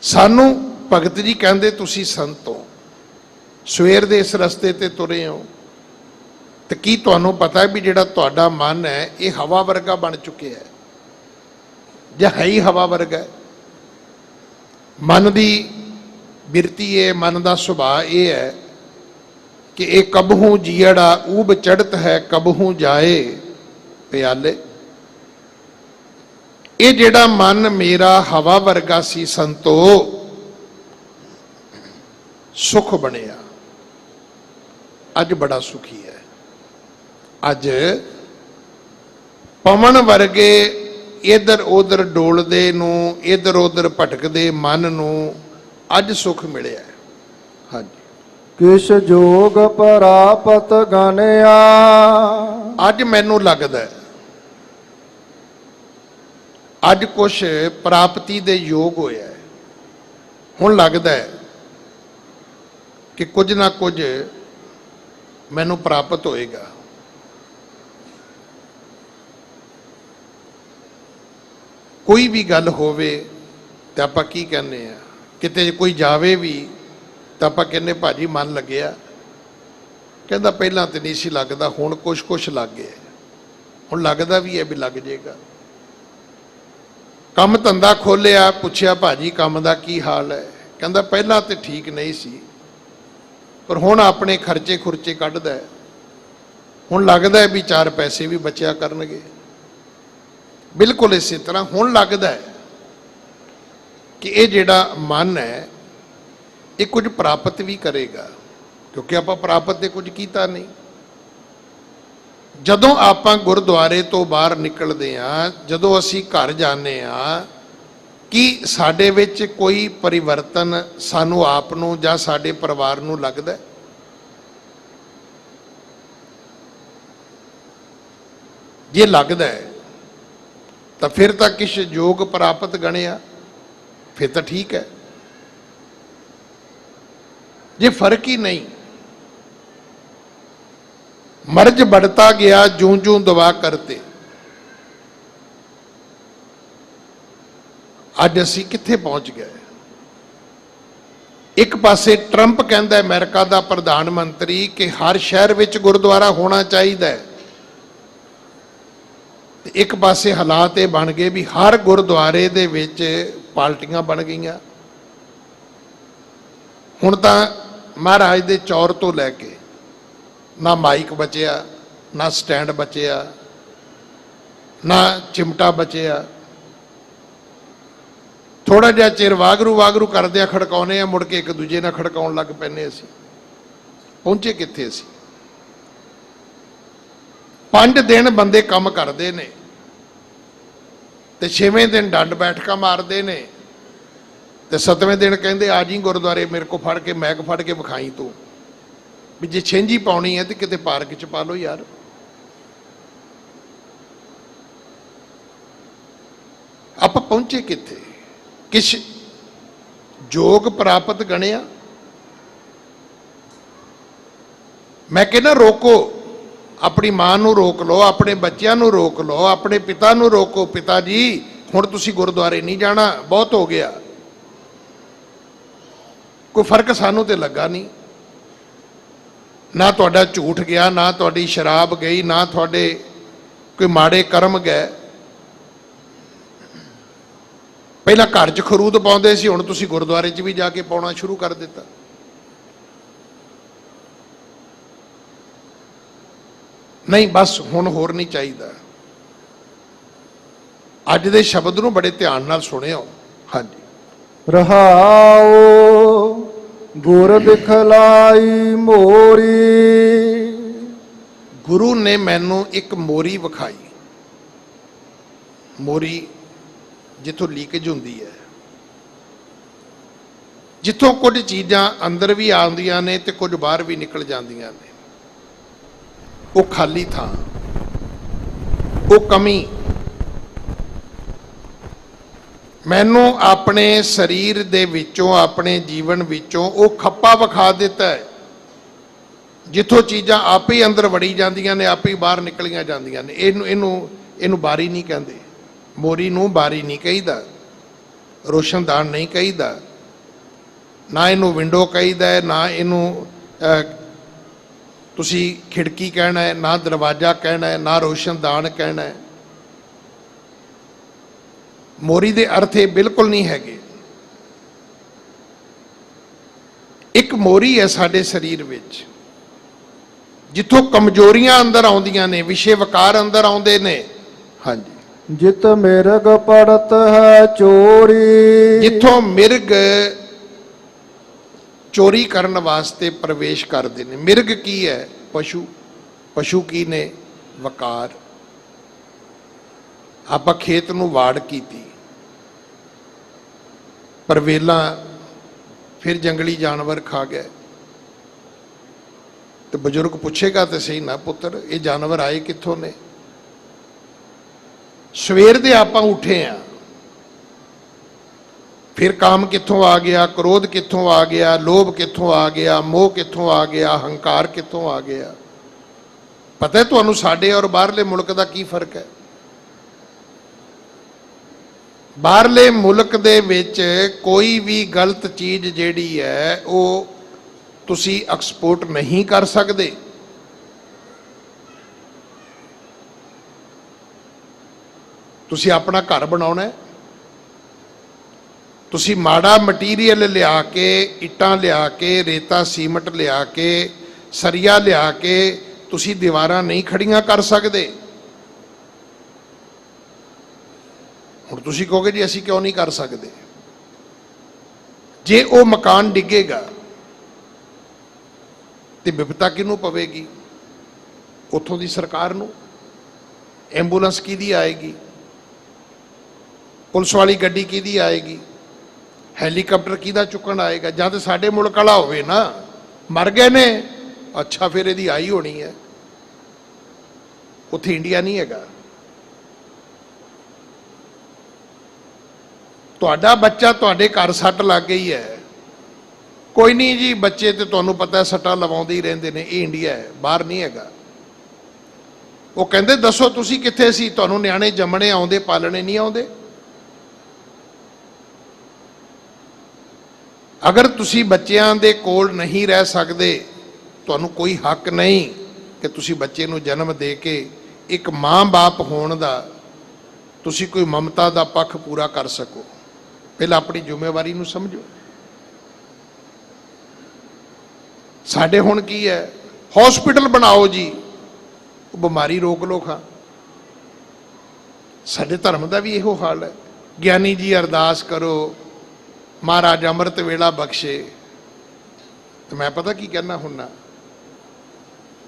Speaker 1: ਸਾਨੂੰ ਭਗਤ ਜੀ ਕਹਿੰਦੇ ਤੁਸੀਂ ਸੰਤ ਹੋ, ਸਵੇਰ ਦੇ ਇਸ ਰਸਤੇ ਤੇ ਤੁਰੇ ਹੋ, ਤੇ ਕੀ ਤੁਹਾਨੂੰ ਪਤਾ ਹੈ ਵੀ ਜਿਹੜਾ ਤੁਹਾਡਾ ਮਨ ਹੈ ਇਹ ਹਵਾ ਵਰਗਾ ਬਣ ਚੁੱਕਿਆ ਹੈ, ਜਾਂ ਹੈ ਹੀ ਹਵਾ ਵਰਗਾ ਹੈ। ਮਨ ਦੀ ਬਿਰਤੀ ਹੈ, ਮਨ ਦਾ ਸੁਭਾਅ ਇਹ ਹੈ ਕਿ ਇਹ ਕਬਹੂ ਜੀੜਾ ਊਬ ਚੜ੍ਹਤ ਹੈ, ਕਬਹੂ ਜਾਏ ਪਿਆਲੇ। ਇਹ ਜਿਹੜਾ ਮਨ ਮੇਰਾ ਹਵਾ ਵਰਗਾ ਸੀ ਸੰਤੋ, ਸੁਖ ਬਣਿਆ, ਅੱਜ ਬੜਾ ਸੁਖੀ ਹੈ। ਅੱਜ ਪਵਨ ਵਰਗੇ ਇਧਰ ਉਧਰ ਡੋਲਦੇ ਨੂੰ, ਇਧਰ ਉਧਰ ਭਟਕਦੇ ਮਨ ਨੂੰ ਅੱਜ ਸੁਖ ਮਿਲਿਆ। ਹਾਂਜੀ,
Speaker 2: ਕਿਛ ਜੋਗ ਪ੍ਰਾਪਤ ਗਨਿਆ।
Speaker 1: ਅੱਜ ਮੈਨੂੰ ਲੱਗਦਾ ਹੈ, ਅੱਜ ਕੁਛ ਪ੍ਰਾਪਤੀ ਦੇ ਯੋਗ ਹੋਇਆ ਹੈ। ਹੁਣ ਲੱਗਦਾ ਹੈ ਕਿ ਕੁਝ ਨਾ ਕੁਝ ਮੈਨੂੰ ਪ੍ਰਾਪਤ ਹੋਏਗਾ। ਕੋਈ ਵੀ ਗੱਲ ਹੋਵੇ ਤੇ ਆਪਾਂ ਕੀ ਕਹਿੰਦੇ ਆ, ਕਿਤੇ ਕੋਈ ਜਾਵੇ ਵੀ ਤਾਂ ਆਪਾਂ ਕਹਿੰਦੇ ਭਾਜੀ ਮਨ ਲੱਗਿਆ, ਕਹਿੰਦਾ ਪਹਿਲਾਂ ਤੇ ਨਹੀਂ ਸੀ ਲੱਗਦਾ, ਹੁਣ ਕੁਛ ਲੱਗ ਗਿਆ, ਹੁਣ ਲੱਗਦਾ ਵੀ ਹੈ ਵੀ ਲੱਗ ਜਾਏਗਾ। ਕੰਮ ਧੰਦਾ ਖੋਲਿਆ, ਪੁੱਛਿਆ ਭਾਜੀ ਕੰਮ ਦਾ ਕੀ ਹਾਲ ਹੈ, ਕਹਿੰਦਾ ਪਹਿਲਾਂ ਤੇ ਠੀਕ ਨਹੀਂ ਸੀ, ਪਰ ਹੁਣ ਆਪਣੇ ਖਰਚੇ ਖੁਰਚੇ ਕੱਢਦਾ ਹੈ, ਹੁਣ ਲੱਗਦਾ ਹੈ ਵੀ 4 ਪੈਸੇ ਵੀ ਬਚਿਆ ਕਰਨਗੇ। ਬਿਲਕੁਲ ਇਸੇ ਤਰ੍ਹਾਂ ਹੁਣ ਲੱਗਦਾ ਹੈ ਕਿ ਇਹ ਜਿਹੜਾ ਮਨ ਹੈ ਇਹ ਕੁਝ ਪ੍ਰਾਪਤ ਵੀ ਕਰੇਗਾ, ਕਿਉਂਕਿ ਆਪਾਂ ਪ੍ਰਾਪਤ ਤੇ ਕੁਝ ਕੀਤਾ ਨਹੀਂ। ਜਦੋਂ ਆਪਾਂ ਗੁਰਦੁਆਰੇ ਤੋਂ ਬਾਹਰ ਨਿਕਲਦੇ ਹਾਂ, ਜਦੋਂ ਅਸੀਂ ਘਰ ਜਾਂਦੇ ਹਾਂ, ਕੀ ਸਾਡੇ ਵਿੱਚ ਕੋਈ ਪਰਿਵਰਤਨ ਸਾਨੂੰ ਆਪ ਨੂੰ ਜਾਂ ਸਾਡੇ ਪਰਿਵਾਰ ਨੂੰ ਲੱਗਦਾ ਹੈ? ਜੇ ਲੱਗਦਾ ਹੈ ਤਾਂ ਫਿਰ ਤਾਂ ਕਿਛ ਯੋਗ ਪ੍ਰਾਪਤ ਗਣਿਆ, ਫਿਰ ਤਾਂ ਠੀਕ ਹੈ। ਜੇ ਫਰਕ ਹੀ नहीं, मर्ज बढ़ता गया जूं जूं दुआ करते, ਅੱਜ ਅਸੀਂ ਕਿੱਥੇ ਪਹੁੰਚ ਗਏ। ਇੱਕ ਪਾਸੇ ਟਰੰਪ ਕਹਿੰਦਾ ਅਮਰੀਕਾ ਦਾ ਪ੍ਰਧਾਨ ਮੰਤਰੀ ਕਿ ਹਰ ਸ਼ਹਿਰ ਵਿੱਚ ਗੁਰਦੁਆਰਾ ਹੋਣਾ ਚਾਹੀਦਾ ਹੈ, ਤੇ ਇੱਕ ਪਾਸੇ ਹਾਲਾਤ ਇਹ ਬਣ ਗਏ ਵੀ ਹਰ ਗੁਰਦੁਆਰੇ ਦੇ ਵਿੱਚ ਪਾਰਟੀਆਂ ਬਣ ਗਈਆਂ। ਹੁਣ ਤਾਂ ਮਹਾਰਾਜ ਦੇ ਚੌਰ ਤੋਂ ਲੈ ਕੇ ਨਾ ਮਾਈਕ ਬਚਿਆ, ਨਾ ਸਟੈਂਡ ਬਚਿਆ, ਨਾ ਚਿਮਟਾ ਬਚਿਆ। ਥੋੜਾ ਜਿਹਾ ਚਿਰ ਵਾਗਰੂ ਵਾਗਰੂ ਕਰਦੇ ਆ, ਖੜਕਾਉਨੇ ਆ, ਮੁੜ ਕੇ ਇੱਕ ਦੂਜੇ ਨਾਲ ਖੜਕਾਉਣ ਲੱਗ ਪੈਂਦੇ। ਅਸੀਂ ਪਹੁੰਚੇ ਕਿੱਥੇ? ਅਸੀਂ 5 ਦਿਨ ਬੰਦੇ ਕੰਮ ਕਰਦੇ ਨੇ ਤੇ 6ਵੇਂ ਦਿਨ ਡੰਡ ਬੈਠਕਾਂ ਮਾਰਦੇ ਨੇ, ਤੇ 7ਵੇਂ ਦਿਨ ਕਹਿੰਦੇ ਆ ਜੀ ਗੁਰਦੁਆਰੇ ਮੇਰੇ ਕੋ ਫੜ ਕੇ ਮੈਕ ਫੜ ਕੇ ਵਿਖਾਈ ਤੂੰ, ਵੀ ਜੇ ਛਿੰਝੀ ਪਾਉਣੀ ਹੈ ਤੇ ਕਿਤੇ ਪਾਰਕ 'ਚ ਪਾ ਲਓ ਯਾਰ। ਆਪਾਂ ਪਹੁੰਚੇ ਕਿੱਥੇ? ਕਿਛ ਯੋਗ ਪ੍ਰਾਪਤ ਗਣਿਆ। ਮੈਂ ਕਹਿੰਦਾ ਰੋਕੋ, ਆਪਣੀ ਮਾਂ ਨੂੰ ਰੋਕ ਲਓ, ਆਪਣੇ ਬੱਚਿਆਂ ਨੂੰ ਰੋਕ ਲਓ, ਆਪਣੇ ਪਿਤਾ ਨੂੰ ਰੋਕੋ, ਪਿਤਾ ਜੀ ਹੁਣ ਤੁਸੀਂ ਗੁਰਦੁਆਰੇ ਨਹੀਂ ਜਾਣਾ, ਬਹੁਤ ਹੋ ਗਿਆ। ਕੋਈ ਫਰਕ ਸਾਨੂੰ ਤੇ ਲੱਗਾ ਨਹੀਂ, ਨਾ ਤੁਹਾਡਾ ਝੂਠ ਗਿਆ, ਨਾ ਤੁਹਾਡੀ ਸ਼ਰਾਬ ਗਈ, ਨਾ ਤੁਹਾਡੇ ਕੋਈ ਮਾੜੇ ਕਰਮ ਗਏ। ਪਹਿਲਾਂ ਘਰ 'ਚ ਖਰੂਦ ਪਾਉਂਦੇ ਸੀ, ਹੁਣ ਤੁਸੀਂ ਗੁਰਦੁਆਰੇ 'ਚ ਵੀ ਜਾ ਕੇ ਪਾਉਣਾ ਸ਼ੁਰੂ ਕਰ ਦਿੱਤਾ। ਨਹੀਂ ਬਸ ਹੁਣ ਹੋਰ ਨਹੀਂ ਚਾਹੀਦਾ। ਅੱਜ ਦੇ ਸ਼ਬਦ ਨੂੰ ਬੜੇ ਧਿਆਨ ਨਾਲ ਸੁਣਿਓ। ਹਾਂਜੀ,
Speaker 2: ਰਹਾਉ ਗੁਰ ਦਿਖਲਾਈ ਮੋਰੀ।
Speaker 1: ਗੁਰੂ ਨੇ ਮੈਨੂੰ ਇੱਕ ਮੋਰੀ ਵਿਖਾਈ। ਮੋਰੀ ਜਿੱਥੋਂ ਲੀਕੇਜ ਹੁੰਦੀ ਹੈ, ਜਿੱਥੋਂ ਕੁਝ ਚੀਜ਼ਾਂ ਅੰਦਰ ਵੀ ਆਉਂਦੀਆਂ ਨੇ ਤੇ ਕੁਝ ਬਾਹਰ ਵੀ ਨਿਕਲ ਜਾਂਦੀਆਂ ਨੇ, ਉਹ ਖਾਲੀ ਥਾਂ, ਉਹ ਕਮੀ। ਮੈਨੂੰ ਆਪਣੇ ਸਰੀਰ ਦੇ ਵਿੱਚੋਂ, ਆਪਣੇ ਜੀਵਨ ਵਿੱਚੋਂ ਉਹ ਖੱਪਾ ਵਿਖਾ ਦਿੱਤਾ ਹੈ, ਜਿੱਥੋਂ ਚੀਜ਼ਾਂ ਆਪੇ ਹੀ ਅੰਦਰ ਵੜੀ ਜਾਂਦੀਆਂ ਨੇ, ਆਪੇ ਹੀ ਬਾਹਰ ਨਿਕਲੀਆਂ ਜਾਂਦੀਆਂ ਨੇ। ਇਹਨੂੰ ਬਾਰੀ ਨਹੀਂ ਕਹਿੰਦੇ, ਮੋਰੀ ਨੂੰ ਬਾਰੀ ਨਹੀਂ ਕਹੀਦਾ, ਰੋਸ਼ਨਦਾਨ ਨਹੀਂ ਕਹੀਦਾ, ਨਾ ਇਹਨੂੰ ਵਿੰਡੋ ਕਹੀਦਾ ਹੈ, ਨਾ ਇਹਨੂੰ ਤੁਸੀਂ ਖਿੜਕੀ ਕਹਿਣਾ ਹੈ, ਨਾ ਦਰਵਾਜ਼ਾ ਕਹਿਣਾ ਹੈ, ਨਾ ਰੋਸ਼ਨਦਾਨ ਕਹਿਣਾ ਹੈ। ਮੋਰੀ ਦੇ ਅਰਥ ਇਹ ਬਿਲਕੁਲ ਨਹੀਂ ਹੈਗੇ। ਇੱਕ ਮੋਰੀ ਹੈ ਸਾਡੇ ਸਰੀਰ ਵਿੱਚ, ਜਿੱਥੋਂ ਕਮਜ਼ੋਰੀਆਂ ਅੰਦਰ ਆਉਂਦੀਆਂ ਨੇ, ਵਿਸ਼ੇ ਵਕਾਰ ਅੰਦਰ ਆਉਂਦੇ ਨੇ। ਹਾਂਜੀ,
Speaker 2: ਜਿਤ ਮਿਰਗ ਪੜਤ ਹੈ ਚੋਰੀ,
Speaker 1: ਜਿੱਥੋਂ ਮਿਰਗ ਚੋਰੀ ਕਰਨ ਵਾਸਤੇ ਪ੍ਰਵੇਸ਼ ਕਰਦੇ ਨੇ। ਮਿਰਗ ਕੀ ਹੈ? ਪਸ਼ੂ। ਪਸ਼ੂ ਕੀ ਨੇ? ਵਕਾਰ। ਆਪਾਂ ਖੇਤ ਨੂੰ ਵਾੜ ਕੀਤੀ, ਪਰ ਵੇਲਾਂ ਫਿਰ ਜੰਗਲੀ ਜਾਨਵਰ ਖਾ ਗਏ, ਤੇ ਬਜ਼ੁਰਗ ਪੁੱਛੇਗਾ ਤੇ ਸਹੀ ਨਾ, ਪੁੱਤਰ ਇਹ ਜਾਨਵਰ ਆਏ ਕਿੱਥੋਂ ਨੇ? ਸਵੇਰ ਦੇ ਆਪਾਂ ਉੱਠੇ ਆ, ਫਿਰ ਕਾਮ ਕਿੱਥੋਂ ਆ ਗਿਆ, ਕ੍ਰੋਧ ਕਿੱਥੋਂ ਆ ਗਿਆ, ਲੋਭ ਕਿੱਥੋਂ ਆ ਗਿਆ, ਮੋਹ ਕਿੱਥੋਂ ਆ ਗਿਆ, ਹੰਕਾਰ ਕਿੱਥੋਂ ਆ ਗਿਆ? ਪਤਾ ਹੈ ਤੁਹਾਨੂੰ ਸਾਡੇ ਔਰ ਬਾਹਰਲੇ ਮੁਲਕ ਦਾ ਕੀ ਫਰਕ ਹੈ? ਬਾਹਰਲੇ ਮੁਲਕ ਦੇ ਵਿੱਚ ਕੋਈ ਵੀ ਗਲਤ ਚੀਜ਼ ਜਿਹੜੀ ਹੈ ਉਹ ਤੁਸੀਂ ਐਕਸਪੋਰਟ ਨਹੀਂ ਕਰ ਸਕਦੇ। ਤੁਸੀਂ ਆਪਣਾ ਘਰ ਬਣਾਉਣਾ ਹੈ, ਤੁਸੀਂ ਮਾੜਾ ਮਟੀਰੀਅਲ ਲਿਆ ਕੇ, ਇੱਟਾਂ ਲਿਆ ਕੇ, ਰੇਤਾ ਸੀਮਟ ਲਿਆ ਕੇ, ਸਰੀਆ ਲਿਆ ਕੇ ਤੁਸੀਂ ਦੀਵਾਰਾਂ ਨਹੀਂ ਖੜੀਆਂ ਕਰ ਸਕਦੇ। ਹੁਣ ਤੁਸੀਂ ਕਹੋਗੇ ਜੀ ਅਸੀਂ ਕਿਉਂ ਨਹੀਂ ਕਰ ਸਕਦੇ? ਜੇ ਉਹ ਮਕਾਨ ਡਿੱਗੇਗਾ ਤੇ ਵਿਪਤਾ ਕਿਹਨੂੰ ਪਵੇਗੀ? ਉੱਥੋਂ ਦੀ ਸਰਕਾਰ ਨੂੰ। ਐਂਬੂਲੈਂਸ ਕਿਹਦੀ ਆਏਗੀ? ਪੁਲਿਸ ਵਾਲੀ ਗੱਡੀ ਕਿਹਦੀ ਆਏਗੀ? ਹੈਲੀਕਾਪਟਰ ਕਿਹਦਾ ਚੁੱਕਣ ਆਏਗਾ? ਜਾਂ ਤੇ ਸਾਡੇ ਮੁਲਕ ਵਾਲਾ ਹੋਵੇ ਨਾ, ਮਰ ਗਏ ਨੇ, ਅੱਛਾ ਫਿਰ ਇਹਦੀ ਆਈ ਹੋਣੀ ਹੈ। ਉੱਥੇ ਇੰਡੀਆ ਨਹੀਂ ਹੈਗਾ। ਤੁਹਾਡਾ ਬੱਚਾ ਤੁਹਾਡੇ ਘਰ ਸੱਟ ਲੱਗ ਗਈ ਹੈ, ਕੋਈ ਨਹੀਂ ਜੀ, ਬੱਚੇ ਤੇ ਤੁਹਾਨੂੰ ਪਤਾ ਸੱਟਾਂ ਲਵਾਉਂਦੇ ਹੀ ਰਹਿੰਦੇ ਨੇ। ਇਹ ਇੰਡੀਆ ਹੈ, ਬਾਹਰ ਨਹੀਂ ਹੈਗਾ। ਉਹ ਕਹਿੰਦੇ ਦੱਸੋ ਤੁਸੀਂ ਕਿੱਥੇ ਸੀ? ਤੁਹਾਨੂੰ ਨਿਆਣੇ ਜੰਮਣੇ ਆਉਂਦੇ, ਪਾਲਣੇ ਨਹੀਂ ਆਉਂਦੇ? ਅਗਰ ਤੁਸੀਂ ਬੱਚਿਆਂ ਦੇ ਕੋਲ ਨਹੀਂ ਰਹਿ ਸਕਦੇ, ਤੁਹਾਨੂੰ ਕੋਈ ਹੱਕ ਨਹੀਂ ਕਿ ਤੁਸੀਂ ਬੱਚੇ ਨੂੰ ਜਨਮ ਦੇ ਕੇ ਇੱਕ ਮਾਂ-ਬਾਪ ਹੋਣ ਦਾ ਤੁਸੀਂ ਕੋਈ ਮਮਤਾ ਦਾ ਪੱਖ ਪੂਰਾ ਕਰ ਸਕੋ। ਪਹਿਲਾਂ ਆਪਣੀ ਜ਼ਿੰਮੇਵਾਰੀ ਨੂੰ ਸਮਝੋ। ਸਾਡੇ ਹੁਣ ਕੀ ਹੈ? ਹਸਪੀਟਲ ਬਣਾਓ ਜੀ, ਉਹ ਬਿਮਾਰੀ ਰੋਕ ਲੋ ਖਾਂ। ਸਾਡੇ ਧਰਮ ਦਾ ਵੀ ਇਹੋ ਹਾਲ ਹੈ। ਗਿਆਨੀ ਜੀ ਅਰਦਾਸ ਕਰੋ, ਮਹਾਰਾਜ ਅੰਮ੍ਰਿਤ ਵੇਲਾ ਬਖਸ਼ੇ, ਤੇ ਮੈਂ ਪਤਾ ਕੀ ਕਹਿਣਾ ਹੁੰਨਾ,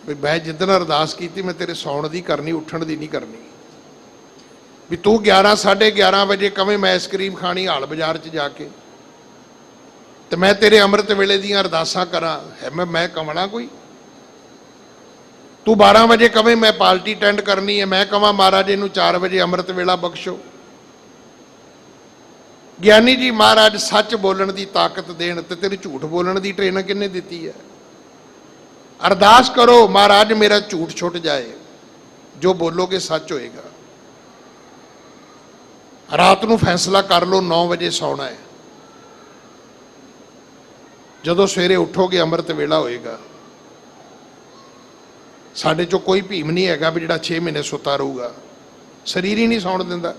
Speaker 1: ਵੀ ਮੈਂ ਜਿੱਦਣ ਅਰਦਾਸ ਕੀਤੀ ਮੈਂ ਤੇਰੇ ਸੌਣ ਦੀ ਕਰਨੀ, ਉੱਠਣ ਦੀ ਨਹੀਂ ਕਰਨੀ। ਵੀ ਤੂੰ 11 11:30 ਵਜੇ ਕਵੇਂ ਮੈਂ ਆਈਸਕ੍ਰੀਮ ਖਾਣੀ ਹਾਲ ਬਾਜ਼ਾਰ 'ਚ ਜਾ ਕੇ, ਤੇ ਮੈਂ ਤੇਰੇ ਅੰਮ੍ਰਿਤ ਵੇਲੇ ਦੀਆਂ ਅਰਦਾਸਾਂ ਕਰਾਂ, ਹੈ ਮੈਂ ਕਮਣਾ ਕੋਈ? ਤੂੰ 12 ਵਜੇ ਕਵੇਂ ਮੈਂ ਪਾਰਟੀ ਅਟੈਂਡ ਕਰਨੀ ਹੈ, ਮੈਂ ਕਹਾਂ ਮਹਾਰਾਜ ਇਹਨੂੰ 4 ਵਜੇ ਅੰਮ੍ਰਿਤ ਵੇਲਾ ਬਖਸ਼ੋ। ਗਿਆਨੀ ਜੀ ਮਹਾਰਾਜ ਸੱਚ ਬੋਲਣ ਦੀ ਤਾਕਤ ਦੇਣ, ਤੇ ਤੇਰੇ ਝੂਠ ਬੋਲਣ ਦੀ ਟ੍ਰੇਨਿੰਗ ਕਿਹਨੇ ਦਿੱਤੀ ਹੈ? ਅਰਦਾਸ ਕਰੋ, ਮਹਾਰਾਜ ਮੇਰਾ ਝੂਠ ਛੁੱਟ ਜਾਏ, ਜੋ ਬੋਲੋਗੇ ਸੱਚ ਹੋਏਗਾ। ਰਾਤ ਨੂੰ ਫੈਸਲਾ ਕਰ ਲਓ 9 ਵਜੇ ਸੌਣਾ ਹੈ, ਜਦੋਂ ਸਵੇਰੇ ਉੱਠੋਗੇ ਅੰਮ੍ਰਿਤ ਵੇਲਾ ਹੋਏਗਾ। ਸਾਡੇ ਚੋਂ ਕੋਈ ਭੀਮ ਨਹੀਂ ਹੈਗਾ ਵੀ ਜਿਹੜਾ 6 ਮਹੀਨੇ ਸੁੱਤਾ ਰਹੂਗਾ, ਸਰੀਰ ਹੀ ਨਹੀਂ ਸੌਣ ਦਿੰਦਾ।